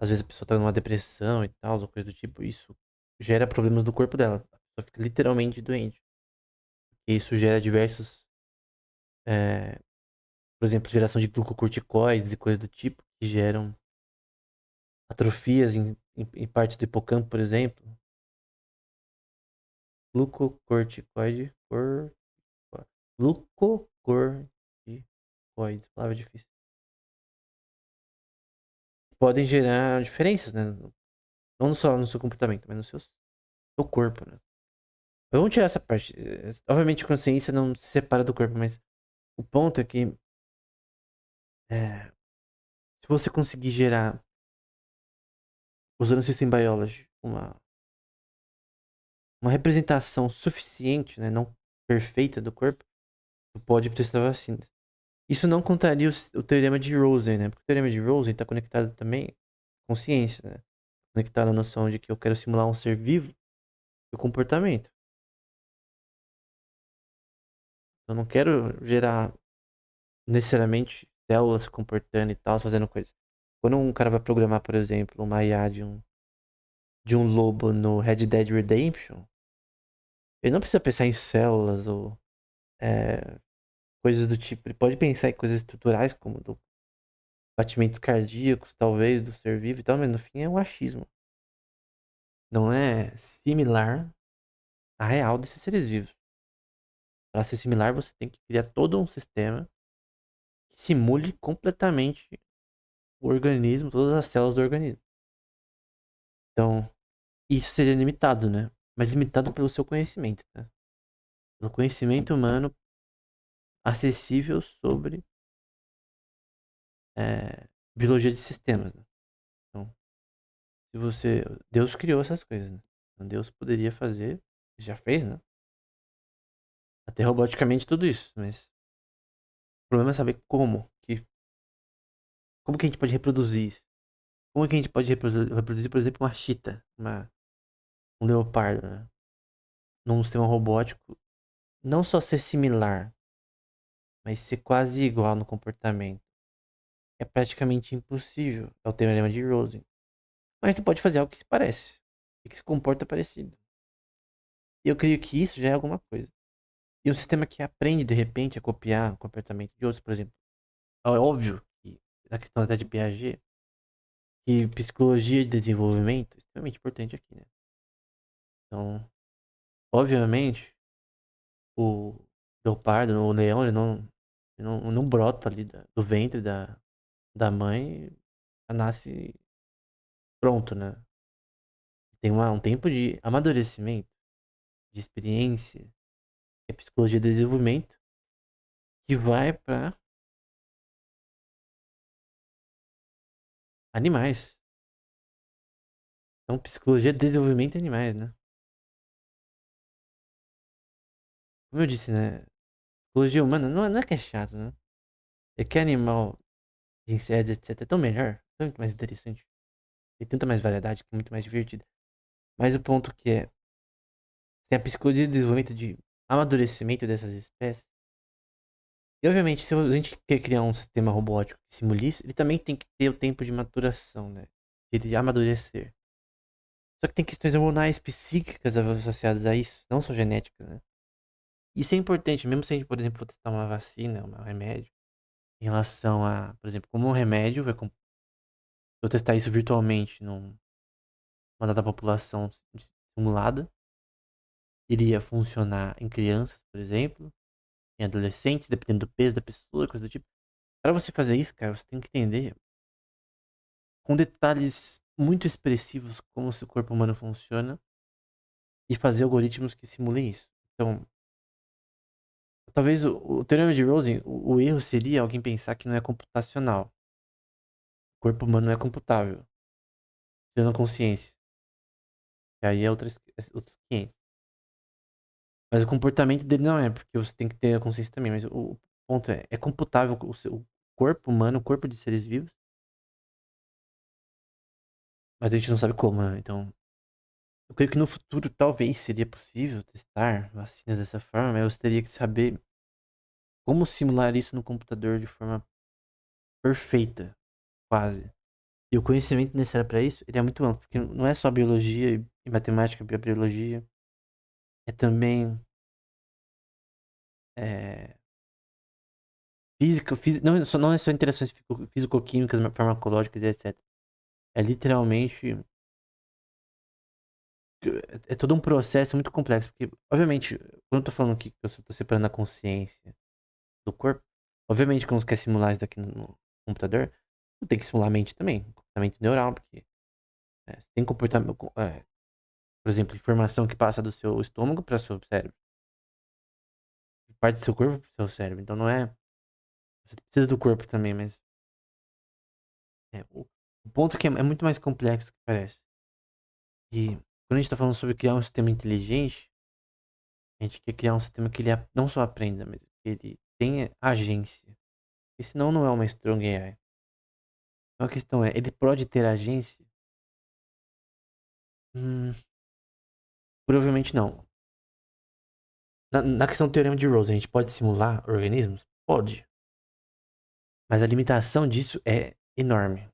às vezes a pessoa tá numa depressão e tal, ou coisa do tipo, isso gera problemas no corpo dela. A pessoa fica literalmente doente. E isso gera diversos, é, por exemplo, geração de glucocorticoides e coisas do tipo, que geram atrofias em partes do hipocampo, por exemplo. Glucocorticoide, glucocorticoides, palavra difícil. Podem gerar diferenças, né? Não só no seu comportamento, mas no seu corpo, né? Vamos tirar essa parte. Obviamente a consciência não se separa do corpo, mas o ponto é que é, se você conseguir gerar, usando o System Biology, uma representação suficiente, né, não perfeita do corpo, você pode testar vacinas. Isso não contaria o teorema de Rosen, né? Porque o teorema de Rosen está conectado também com ciência, né? Conectado à noção de que eu quero simular um ser vivo e o comportamento. Eu não quero gerar necessariamente células se comportando e tal, fazendo coisas. Quando um cara vai programar, por exemplo, uma IA de um lobo no Red Dead Redemption, ele não precisa pensar em células ou é, coisas do tipo. Ele pode pensar em coisas estruturais, como batimentos cardíacos, talvez, do ser vivo e tal, mas no fim é um achismo. Não é similar à real desses seres vivos. Para ser similar, você tem que criar todo um sistema que simule completamente o organismo, todas as células do organismo. Então, isso seria limitado, né? Mas limitado pelo seu conhecimento, né? Pelo conhecimento humano acessível sobre biologia de sistemas, né? Então, se você... Deus criou essas coisas, né? Então, Deus poderia fazer, já fez, né? Até roboticamente tudo isso, mas o problema é saber como que a gente pode reproduzir isso? Como que a gente pode reproduzir, por exemplo, uma cheetah, um leopardo, né? Num sistema robótico, não só ser similar, mas ser quase igual no comportamento. É praticamente impossível. É o teorema de Rosen. Mas tu pode fazer algo que se parece. E que se comporta parecido. E eu creio que isso já é alguma coisa. E um sistema que aprende, de repente, a copiar o comportamento de outros, por exemplo. É óbvio que, na questão até de Piaget, que psicologia de desenvolvimento é extremamente importante aqui, né? Então, obviamente, o leopardo, o leão, ele não brota ali do ventre da mãe, nasce pronto, né? Tem um tempo de amadurecimento, de experiência, que é psicologia de desenvolvimento, que vai para Animais. Então, psicologia é desenvolvimento de animais, né? Como eu disse, né? Psicologia humana não é que é chato, né? É que animal de insetos, etc. é tão melhor, tão mais interessante. Tem tanta mais variedade que é muito mais divertido. Mas o ponto que é, tem a psicologia de desenvolvimento de amadurecimento dessas espécies. E obviamente, se a gente quer criar um sistema robótico que simule isso, ele também tem que ter o tempo de maturação, né? De amadurecer. Só que tem questões hormonais psíquicas associadas a isso, não só genéticas, né? Isso é importante, mesmo se a gente, por exemplo, for testar uma vacina, um remédio, em relação a, por exemplo, como um remédio, eu testar isso virtualmente numa dada população simulada, iria funcionar em crianças, por exemplo, em adolescentes, dependendo do peso da pessoa, coisa do tipo. Para você fazer isso, cara, você tem que entender com detalhes muito expressivos como o seu corpo humano funciona e fazer algoritmos que simulem isso. Então, talvez o teorema de Rosen, o erro seria alguém pensar que não é computacional. O corpo humano não é computável, tendo a consciência. E aí é outros 500. Mas o comportamento dele não é, porque você tem que ter a consciência também. Mas o ponto é computável o corpo humano, o corpo de seres vivos, mas a gente não sabe como, né? Então, eu creio que no futuro talvez seria possível testar vacinas dessa forma, mas você teria que saber como simular isso no computador de forma perfeita, quase. E o conhecimento necessário para isso, ele é muito amplo, porque não é só biologia e matemática, biologia, é também é, física, não é só interações físico-químicas, farmacológicas e etc. É literalmente é todo um processo muito complexo, porque obviamente, quando eu tô falando aqui que eu tô separando a consciência do corpo, obviamente quando você quer simular isso daqui no computador, tem que simular a mente também, comportamento neural, porque você tem comportamento, por exemplo, informação que passa do seu estômago para o seu cérebro, parte do seu corpo para o seu cérebro. Então não é. Você precisa do corpo também, mas o ponto é que é muito mais complexo do que parece. E quando a gente está falando sobre criar um sistema inteligente, a gente quer criar um sistema que ele não só aprenda, mas que ele tenha agência. Porque senão não é uma strong AI. Então a questão é, ele pode ter agência? Hum, provavelmente não. Na questão do teorema de Rose, a gente pode simular organismos? Pode. Mas a limitação disso é enorme.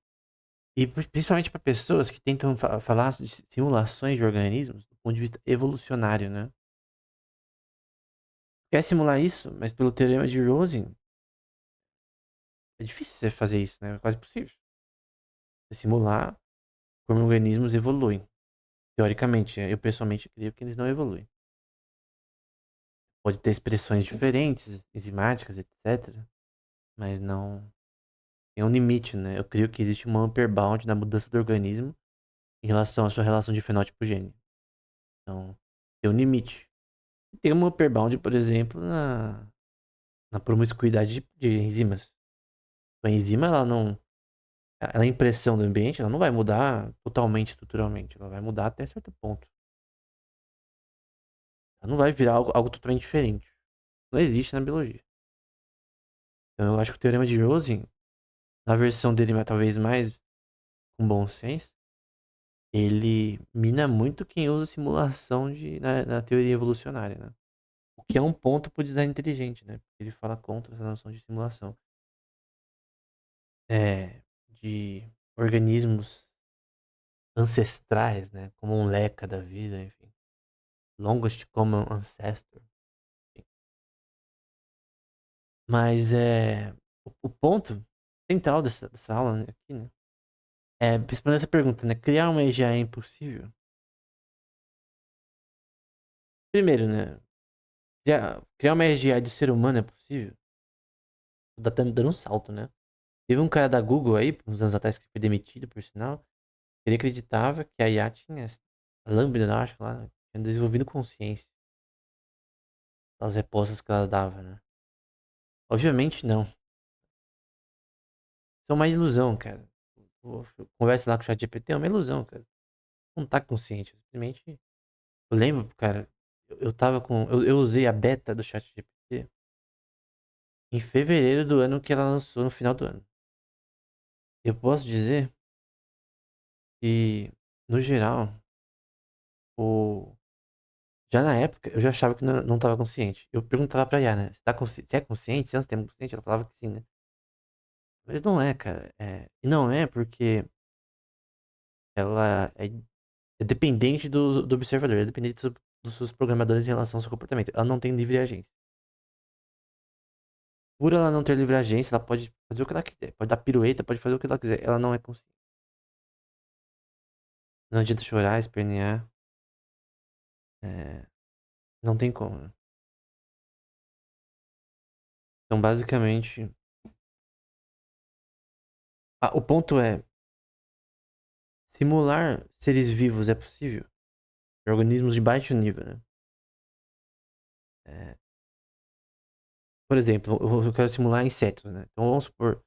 E principalmente para pessoas que tentam falar de simulações de organismos do ponto de vista evolucionário, né? Quer simular isso, mas pelo teorema de Rosen, é difícil você fazer isso, né? É quase impossível. Você simular como organismos evoluem. Teoricamente, eu pessoalmente creio que eles não evoluem. Pode ter expressões diferentes, enzimáticas, etc. Mas não. Tem um limite, né? Eu creio que existe uma upper bound na mudança do organismo em relação à sua relação de fenótipo-gene. Então, tem um limite. Tem uma upper bound, por exemplo, na promiscuidade de enzimas. A enzima, ela não. Ela é impressão do ambiente, ela não vai mudar totalmente estruturalmente. Ela vai mudar até certo ponto. Ela não vai virar algo totalmente diferente. Não existe na biologia. Então eu acho que o teorema de Rosen, na versão dele talvez mais com bom senso, ele mina muito quem usa simulação na teoria evolucionária, né? O que é um ponto pro design inteligente, né? Porque ele fala contra essa noção de simulação. De organismos ancestrais, né? Como um Leca da vida, enfim. Longest Common Ancestor. Enfim. Mas o ponto central dessa aula, né, aqui, né? É responder essa pergunta, né? Criar uma EGA é impossível? Primeiro, né? Criar uma EGA do ser humano é possível? Tá dando um salto, né? Teve um cara da Google aí, uns anos atrás, que foi demitido, por sinal. Ele acreditava que a IA tinha a Lambda, eu acho, lá, tinha desenvolvido consciência. As respostas que ela dava, né? Obviamente não. Isso é uma ilusão, cara. conversa lá com o ChatGPT, é uma ilusão, cara. Não tá consciente, simplesmente. Eu lembro, cara, eu tava com. Eu usei a beta do ChatGPT em fevereiro do ano que ela lançou, no final do ano. Eu posso dizer que, no geral, o... já na época, eu já achava que não tava consciente. Eu perguntava pra IA, né? Você é consciente? Você é um sistema consciente? Ela falava que sim, né? Mas não é, cara. E não é porque ela é dependente do observador, é dependente dos seus programadores em relação ao seu comportamento. Ela não tem livre agência. Por ela não ter livre agência, ela pode fazer o que ela quiser. Pode dar pirueta, pode fazer o que ela quiser. Ela não é consciente. Não adianta chorar, espernear. É, não tem como, né? Então, basicamente, o ponto é: simular seres vivos é possível? Organismos de baixo nível, né? É, por exemplo, eu quero simular insetos, né? Então, vamos supor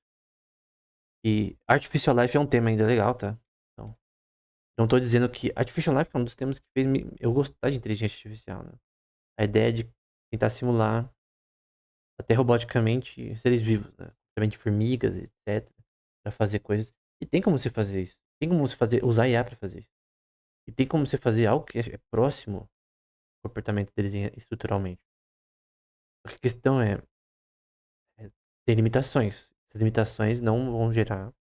que Artificial Life é um tema ainda legal, tá? Então, não tô dizendo que Artificial Life é um dos temas que fez eu gostar de inteligência artificial, né? A ideia de tentar simular até roboticamente seres vivos, né? Também de formigas, etc. Pra fazer coisas. E tem como você fazer isso. Tem como você usar IA pra fazer isso. E tem como você fazer algo que é próximo ao comportamento deles estruturalmente. A questão é tem limitações. Essas limitações não vão gerar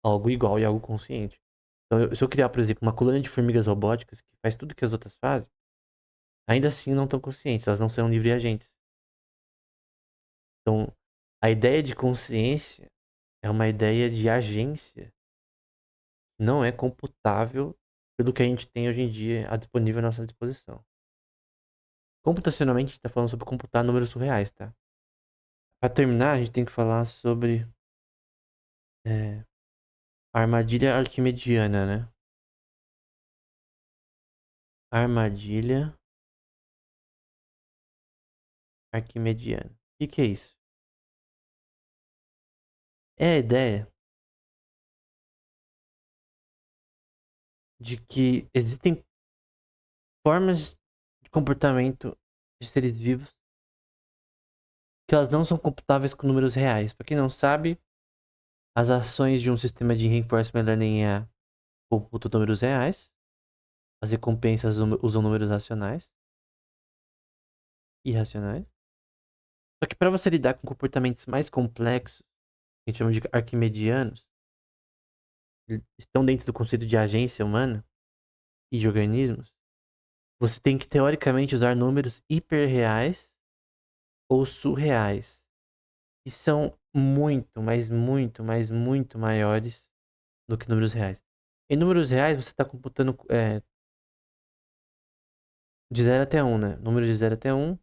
algo igual e algo consciente. Então, se eu criar, por exemplo, uma colônia de formigas robóticas que faz tudo que as outras fazem, ainda assim não estão conscientes, elas não serão livre agentes. Então, a ideia de consciência é uma ideia de agência, não é computável pelo que a gente tem hoje em dia disponível à nossa disposição. Computacionalmente, a gente está falando sobre computar números surreais, tá? Para terminar, a gente tem que falar sobre a armadilha arquimediana, né? Armadilha arquimediana. O que é isso? É a ideia de que existem formas de comportamento de seres vivos que elas não são computáveis com números reais. Para quem não sabe, as ações de um sistema de reinforcement learning IA computam números reais, as recompensas usam números racionais, irracionais. Só que para você lidar com comportamentos mais complexos, que a gente chama de arquimedianos, que estão dentro do conceito de agência humana e de organismos, você tem que teoricamente usar números hiperreais ou surreais, que são muito, mas muito, mas muito maiores do que números reais. Em números reais, você está computando de 0 até 1, né? Número de 0 até 1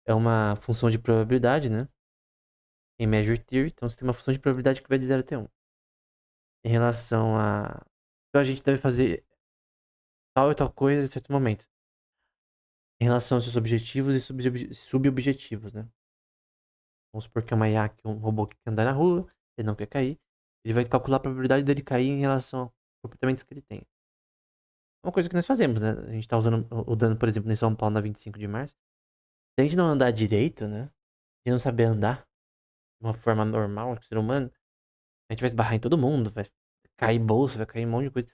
é uma função de probabilidade, né? Em Measure Theory, então você tem uma função de probabilidade que vai de 0 até 1. Em relação a... Então a gente deve fazer tal e tal coisa em certos momentos. Em relação aos seus objetivos e subobjetivos, né? Vamos supor que é uma IA, que é um robô que quer andar na rua, ele não quer cair. Ele vai calcular a probabilidade dele cair em relação aos comportamentos que ele tem. É uma coisa que nós fazemos, né? A gente tá rodando, por exemplo, em São Paulo na 25 de março. Se a gente não andar direito, né? E não saber andar de uma forma normal, ser humano, a gente vai esbarrar em todo mundo, vai cair bolsa, vai cair um monte de coisa,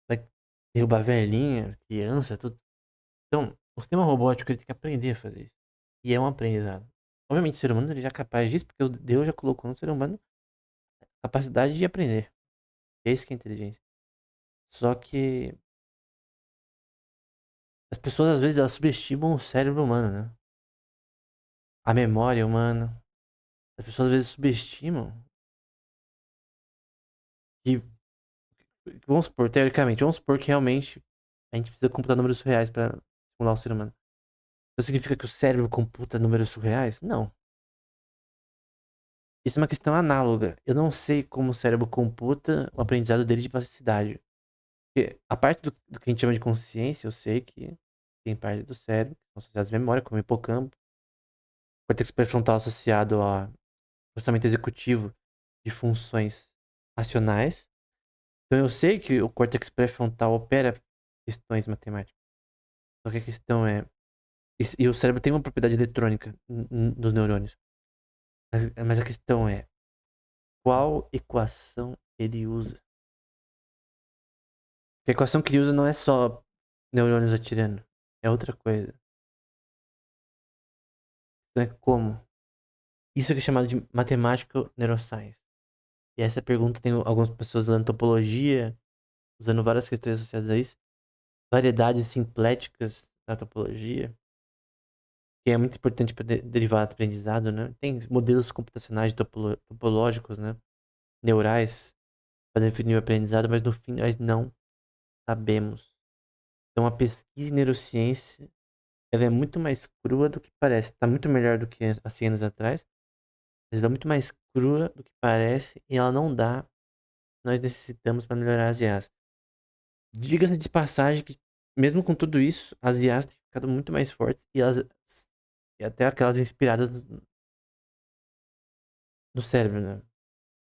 vai derrubar velhinha, criança, tudo. Então, o sistema robótico ele tem que aprender a fazer isso. E é um aprendizado. Obviamente, o ser humano ele já é capaz disso, porque Deus já colocou no ser humano a capacidade de aprender. É isso que é inteligência. Só que as pessoas, às vezes, elas subestimam o cérebro humano, né? A memória humana. As pessoas, às vezes, subestimam que, vamos supor, teoricamente, vamos supor que realmente a gente precisa computar números surreais para simular o ser humano. Isso significa que o cérebro computa números surreais? Não. Isso é uma questão análoga. Eu não sei como o cérebro computa o aprendizado dele de plasticidade. Porque a parte do que a gente chama de consciência, eu sei que tem parte do cérebro, que são associadas à memória, como o hipocampo, córtex pré-frontal associado ao processamento executivo de funções racionais, Então eu sei que o córtex pré-frontal opera questões matemáticas. Só que a questão é. E o cérebro tem uma propriedade eletrônica nos neurônios. Mas a questão é. Qual equação ele usa? Porque a equação que ele usa não é só neurônios atirando. É outra coisa. Então é como? Isso é chamado de matemática neuroscience. E essa pergunta tem algumas pessoas usando topologia, usando várias questões associadas a isso. Variedades simpléticas da topologia, que é muito importante para derivar do aprendizado, né? Tem modelos computacionais topológicos, né? Neurais, para definir o aprendizado, mas no fim nós não sabemos. Então a pesquisa em neurociência, ela é muito mais crua do que parece. Está muito melhor do que há 100 anos atrás, mas ela é muito mais crua do que parece e ela não dá o que nós necessitamos para melhorar as IAs. Diga-se de passagem que, mesmo com tudo isso, as IAs têm ficado muito mais fortes e até aquelas inspiradas no cérebro, né?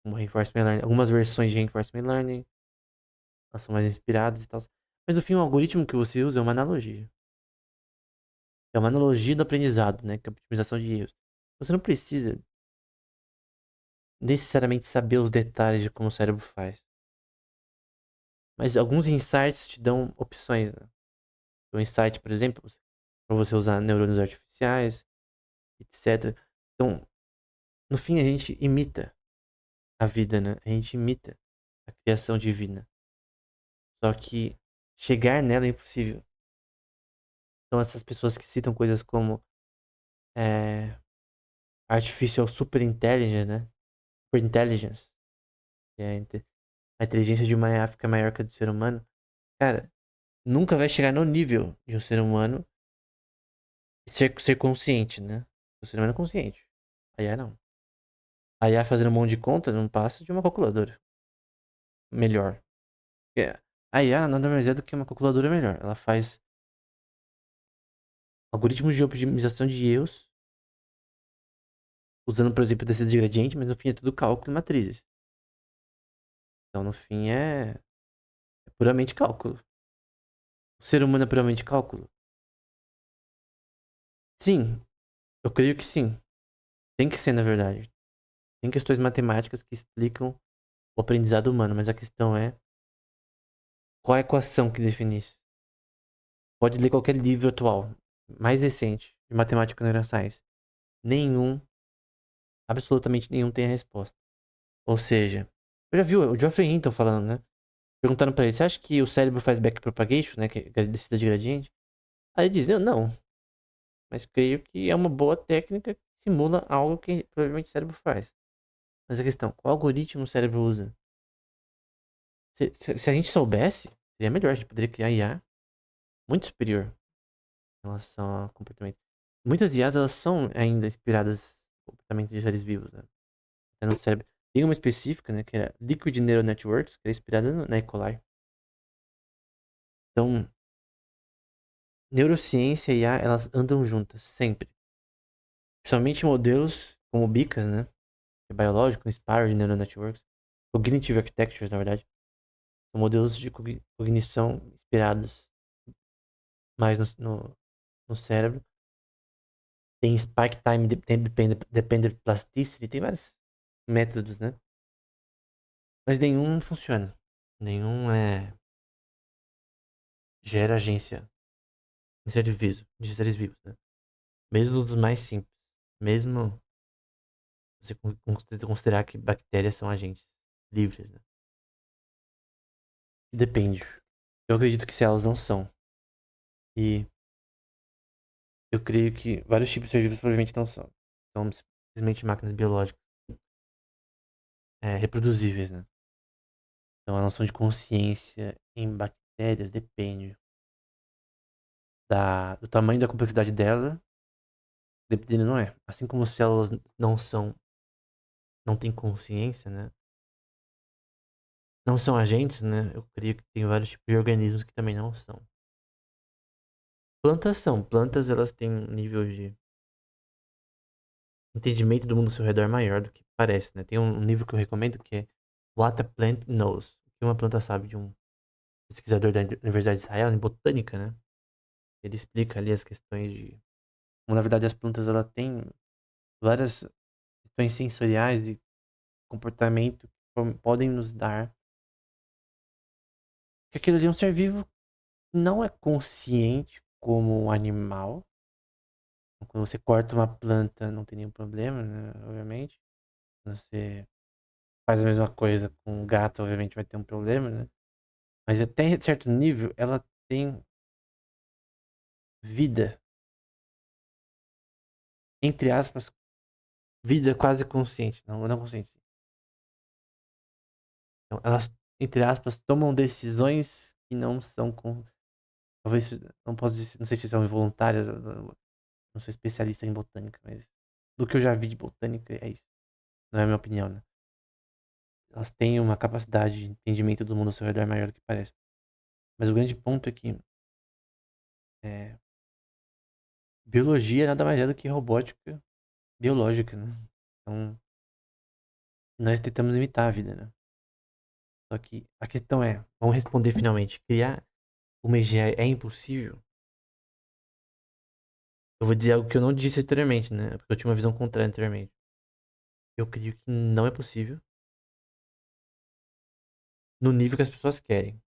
Como Reinforcement Learning. Algumas versões de Reinforcement Learning, elas são mais inspiradas e tal. Mas no fim, o algoritmo que você usa é uma analogia. É uma analogia do aprendizado, né? Que é a optimização de erros. Você não precisa necessariamente saber os detalhes de como o cérebro faz. Mas alguns insights te dão opções, né? O insight, por exemplo, para você usar neurônios artificiais, etc. Então, no fim, a gente imita a vida, né? A gente imita a criação divina. Só que chegar nela é impossível. Então, essas pessoas que citam coisas como é, Artificial Super Intelligence, né? Super Intelligence, que é a inteligência de uma IA fica maior que a do ser humano. Cara, nunca vai chegar no nível de um ser humano ser consciente, né? O ser humano é consciente. A IA não. A IA fazendo um monte de conta não passa de uma calculadora. Melhor. Porque a IA nada mais é do que uma calculadora melhor. Ela faz algoritmos de otimização de erros, usando, por exemplo, descida de gradiente, mas no fim é tudo cálculo e matrizes. Então, no fim, é puramente cálculo. O ser humano é puramente cálculo? Sim, eu creio que sim. Tem que ser, na verdade. Tem questões matemáticas que explicam o aprendizado humano, mas a questão é qual a equação que define isso? Pode ler qualquer livro atual, mais recente, de matemática e neuroscience. Nenhum, absolutamente nenhum tem a resposta. Ou seja, eu já viu o Geoffrey Hinton falando, né? Perguntaram pra ele, você acha que o cérebro faz backpropagation, né? Que é descida de gradiente? Aí ele diz, eu não, mas creio que é uma boa técnica que simula algo que provavelmente o cérebro faz. Mas a questão, qual algoritmo o cérebro usa? Se a gente soubesse, seria melhor. A gente poderia criar IA muito superior em relação ao comportamento. Muitas IAs, elas são ainda inspiradas no comportamento de seres vivos, né? Até no cérebro. Tem uma específica, né? Que é Liquid Neural Networks, que é inspirada na Ecolai. Então, neurociência e IA, elas andam juntas, sempre. Principalmente modelos como o BICAS, né? Que é biológico, Inspired Neural Networks. Cognitive Architectures, na verdade. São modelos de cognição inspirados mais no cérebro. Tem Spark Time Dependent Plasticity, tem vários métodos, né? Mas nenhum funciona. Nenhum gera agência de seres vivos, né? Mesmo dos mais simples. Mesmo você considerar que bactérias são agentes livres, né? Depende. Eu acredito que se elas não são. E eu creio que vários tipos de seres vivos provavelmente não são. São simplesmente máquinas biológicas reproduzíveis, né? Então a noção de consciência em bactérias depende do tamanho e da complexidade dela, dependendo não é. Assim como células não têm consciência, né? Não são agentes, né? Eu creio que tem vários tipos de organismos que também não são. Plantas são. Plantas, elas têm um nível de entendimento do mundo ao seu redor maior do que parece, né? Tem um livro que eu recomendo que é What a Plant Knows. que uma planta sabe de um pesquisador da Universidade de Israel, em botânica, né? Ele explica ali as questões de como, na verdade, as plantas ela têm várias questões sensoriais e comportamento que podem nos dar que aquilo ali é um ser vivo que não é consciente como um animal. Quando você corta uma planta, não tem nenhum problema, né? Obviamente. Quando você faz a mesma coisa com um gato, obviamente vai ter um problema, né? Mas até certo nível, ela tem vida, entre aspas, vida quase consciente. Não, não consciente. Sim. Então, elas, entre aspas, tomam decisões que não são com. Talvez, não posso dizer, não sei se são involuntárias, eu não sou especialista em botânica, mas do que eu já vi de botânica é isso. Não é a minha opinião, né? Elas têm uma capacidade de entendimento do mundo ao seu redor maior do que parece. Mas o grande ponto é que é, biologia nada mais é do que robótica biológica, né? Então, nós tentamos imitar a vida, né? Só que a questão é, vamos responder finalmente, criar uma EGI é impossível? Eu vou dizer algo que eu não disse anteriormente, né? Porque eu tinha uma visão contrária anteriormente. Eu creio que não é possível no nível que as pessoas querem.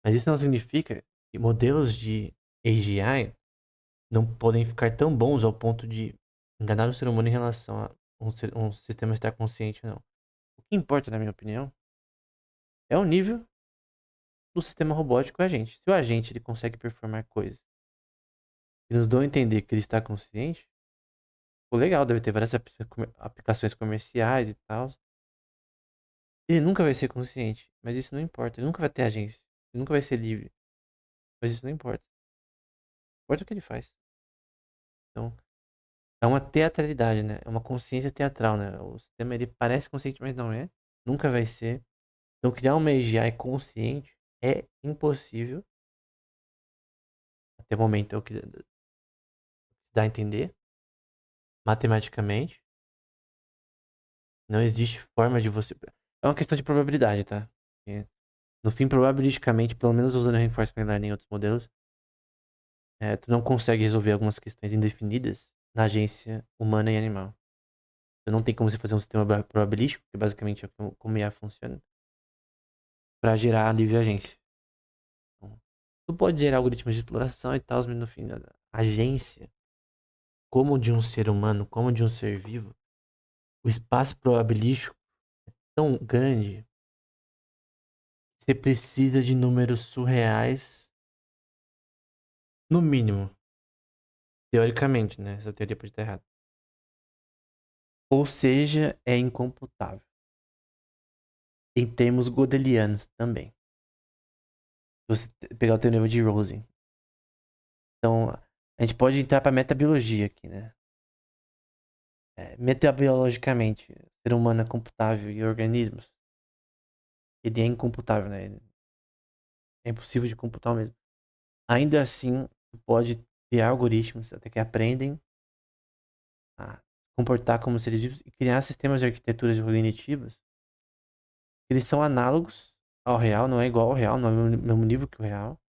Mas isso não significa que modelos de AGI não podem ficar tão bons ao ponto de enganar o ser humano em relação a um sistema estar consciente ou não. O que importa, na minha opinião, é o nível do sistema robótico agente. Se o agente ele consegue performar coisas que nos dão a entender que ele está consciente, pô, legal, deve ter várias aplicações comerciais e tal. Ele nunca vai ser consciente, mas isso não importa. Ele nunca vai ter agência. Ele nunca vai ser livre, mas isso não importa. Importa o que ele faz. Então, é uma teatralidade, né? É uma consciência teatral, né? O sistema ele parece consciente, mas não é. Nunca vai ser. Então, criar uma AGI consciente é impossível. Até o momento é o que dá a entender. Matematicamente, não existe forma de você. É uma questão de probabilidade, tá? Porque, no fim, probabilisticamente, pelo menos usando reinforcement learning em outros modelos, tu não consegue resolver algumas questões indefinidas na agência humana e animal. Então, não tem como você fazer um sistema probabilístico, que basicamente é como IA funciona, para gerar livre agência. Então, tu pode gerar algoritmos de exploração e tal, mas no fim, a agência, como de um ser humano, como de um ser vivo, o espaço probabilístico é tão grande que você precisa de números surreais, no mínimo, teoricamente, né? Essa teoria pode estar errada. Ou seja, é incomputável. Em termos godelianos também. Se você pegar o teorema de Rosen. Então, a gente pode entrar para metabiologia aqui, né? Metabiologicamente, o ser humano é computável e organismos, ele é incomputável, né? É impossível de computar mesmo. Ainda assim, pode criar algoritmos até que aprendem a comportar como seres vivos e criar sistemas de arquiteturas cognitivas. Eles são análogos ao real, não é igual ao real, não é o mesmo nível que o real,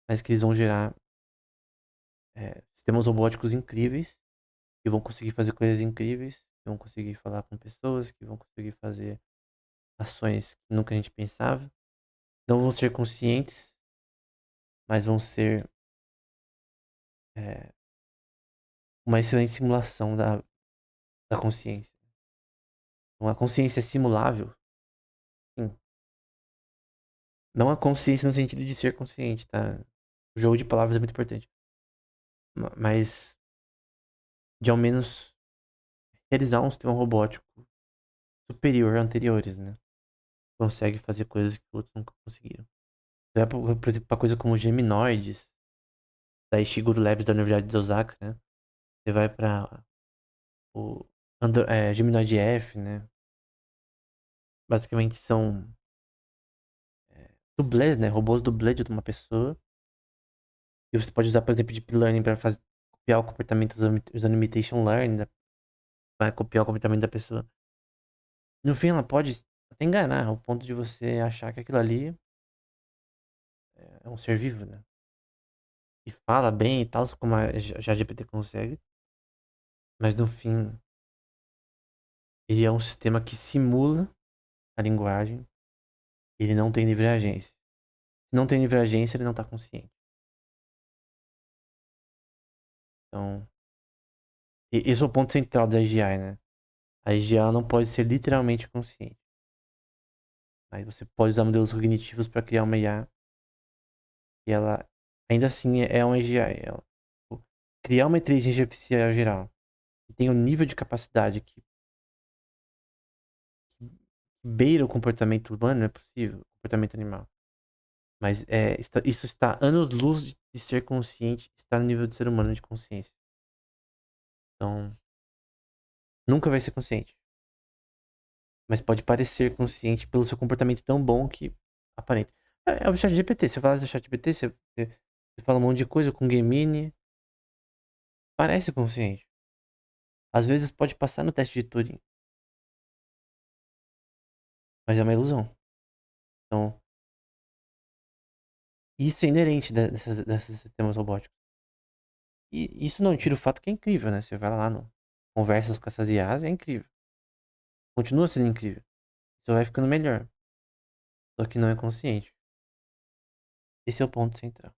mas que eles vão gerar sistemas robóticos incríveis, que vão conseguir fazer coisas incríveis, que vão conseguir falar com pessoas, que vão conseguir fazer ações que nunca a gente pensava. Não vão ser conscientes, mas vão ser é, uma excelente simulação da consciência. Uma consciência simulável, sim. Não a consciência no sentido de ser consciente, tá? O jogo de palavras é muito importante. Mas de ao menos realizar um sistema robótico superior a anteriores, né? Consegue fazer coisas que outros nunca conseguiram. Você vai, por exemplo, pra coisa como Geminoides, da Ishiguro Labs da Universidade de Osaka, né? Você vai pra o Geminoid F, né? Basicamente são dublês, né? Robôs dublê de uma pessoa. E você pode usar, por exemplo, Deep Learning para copiar o comportamento usando Imitation Learning, para copiar o comportamento da pessoa. No fim, ela pode até enganar, ao ponto de você achar que aquilo ali é um ser vivo, né? E fala bem e tal, como a ChatGPT consegue, mas no fim ele é um sistema que simula a linguagem, ele não tem livre agência. Se não tem livre agência, ele não tá consciente. Então, esse é o ponto central da AGI, né? A AGI não pode ser literalmente consciente. Aí você pode usar modelos cognitivos para criar uma IA e ela ainda assim é uma AGI. Tipo, criar uma inteligência artificial geral que tem um nível de capacidade que beira o comportamento humano, não é possível, o comportamento animal. Mas isso está anos-luz de ser consciente, está no nível do ser humano de consciência. Então, nunca vai ser consciente. Mas pode parecer consciente pelo seu comportamento tão bom que aparenta. É o chat GPT. Você fala do chat GPT, você fala um monte de coisa com Gemini. Parece consciente. Às vezes pode passar no teste de Turing, mas é uma ilusão. Então, isso é inerente desses sistemas robóticos. E isso não tira o fato que é incrível, né? Você vai lá no conversas com essas IAs, é incrível. Continua sendo incrível. Só vai ficando melhor. Só que não é consciente. Esse é o ponto central.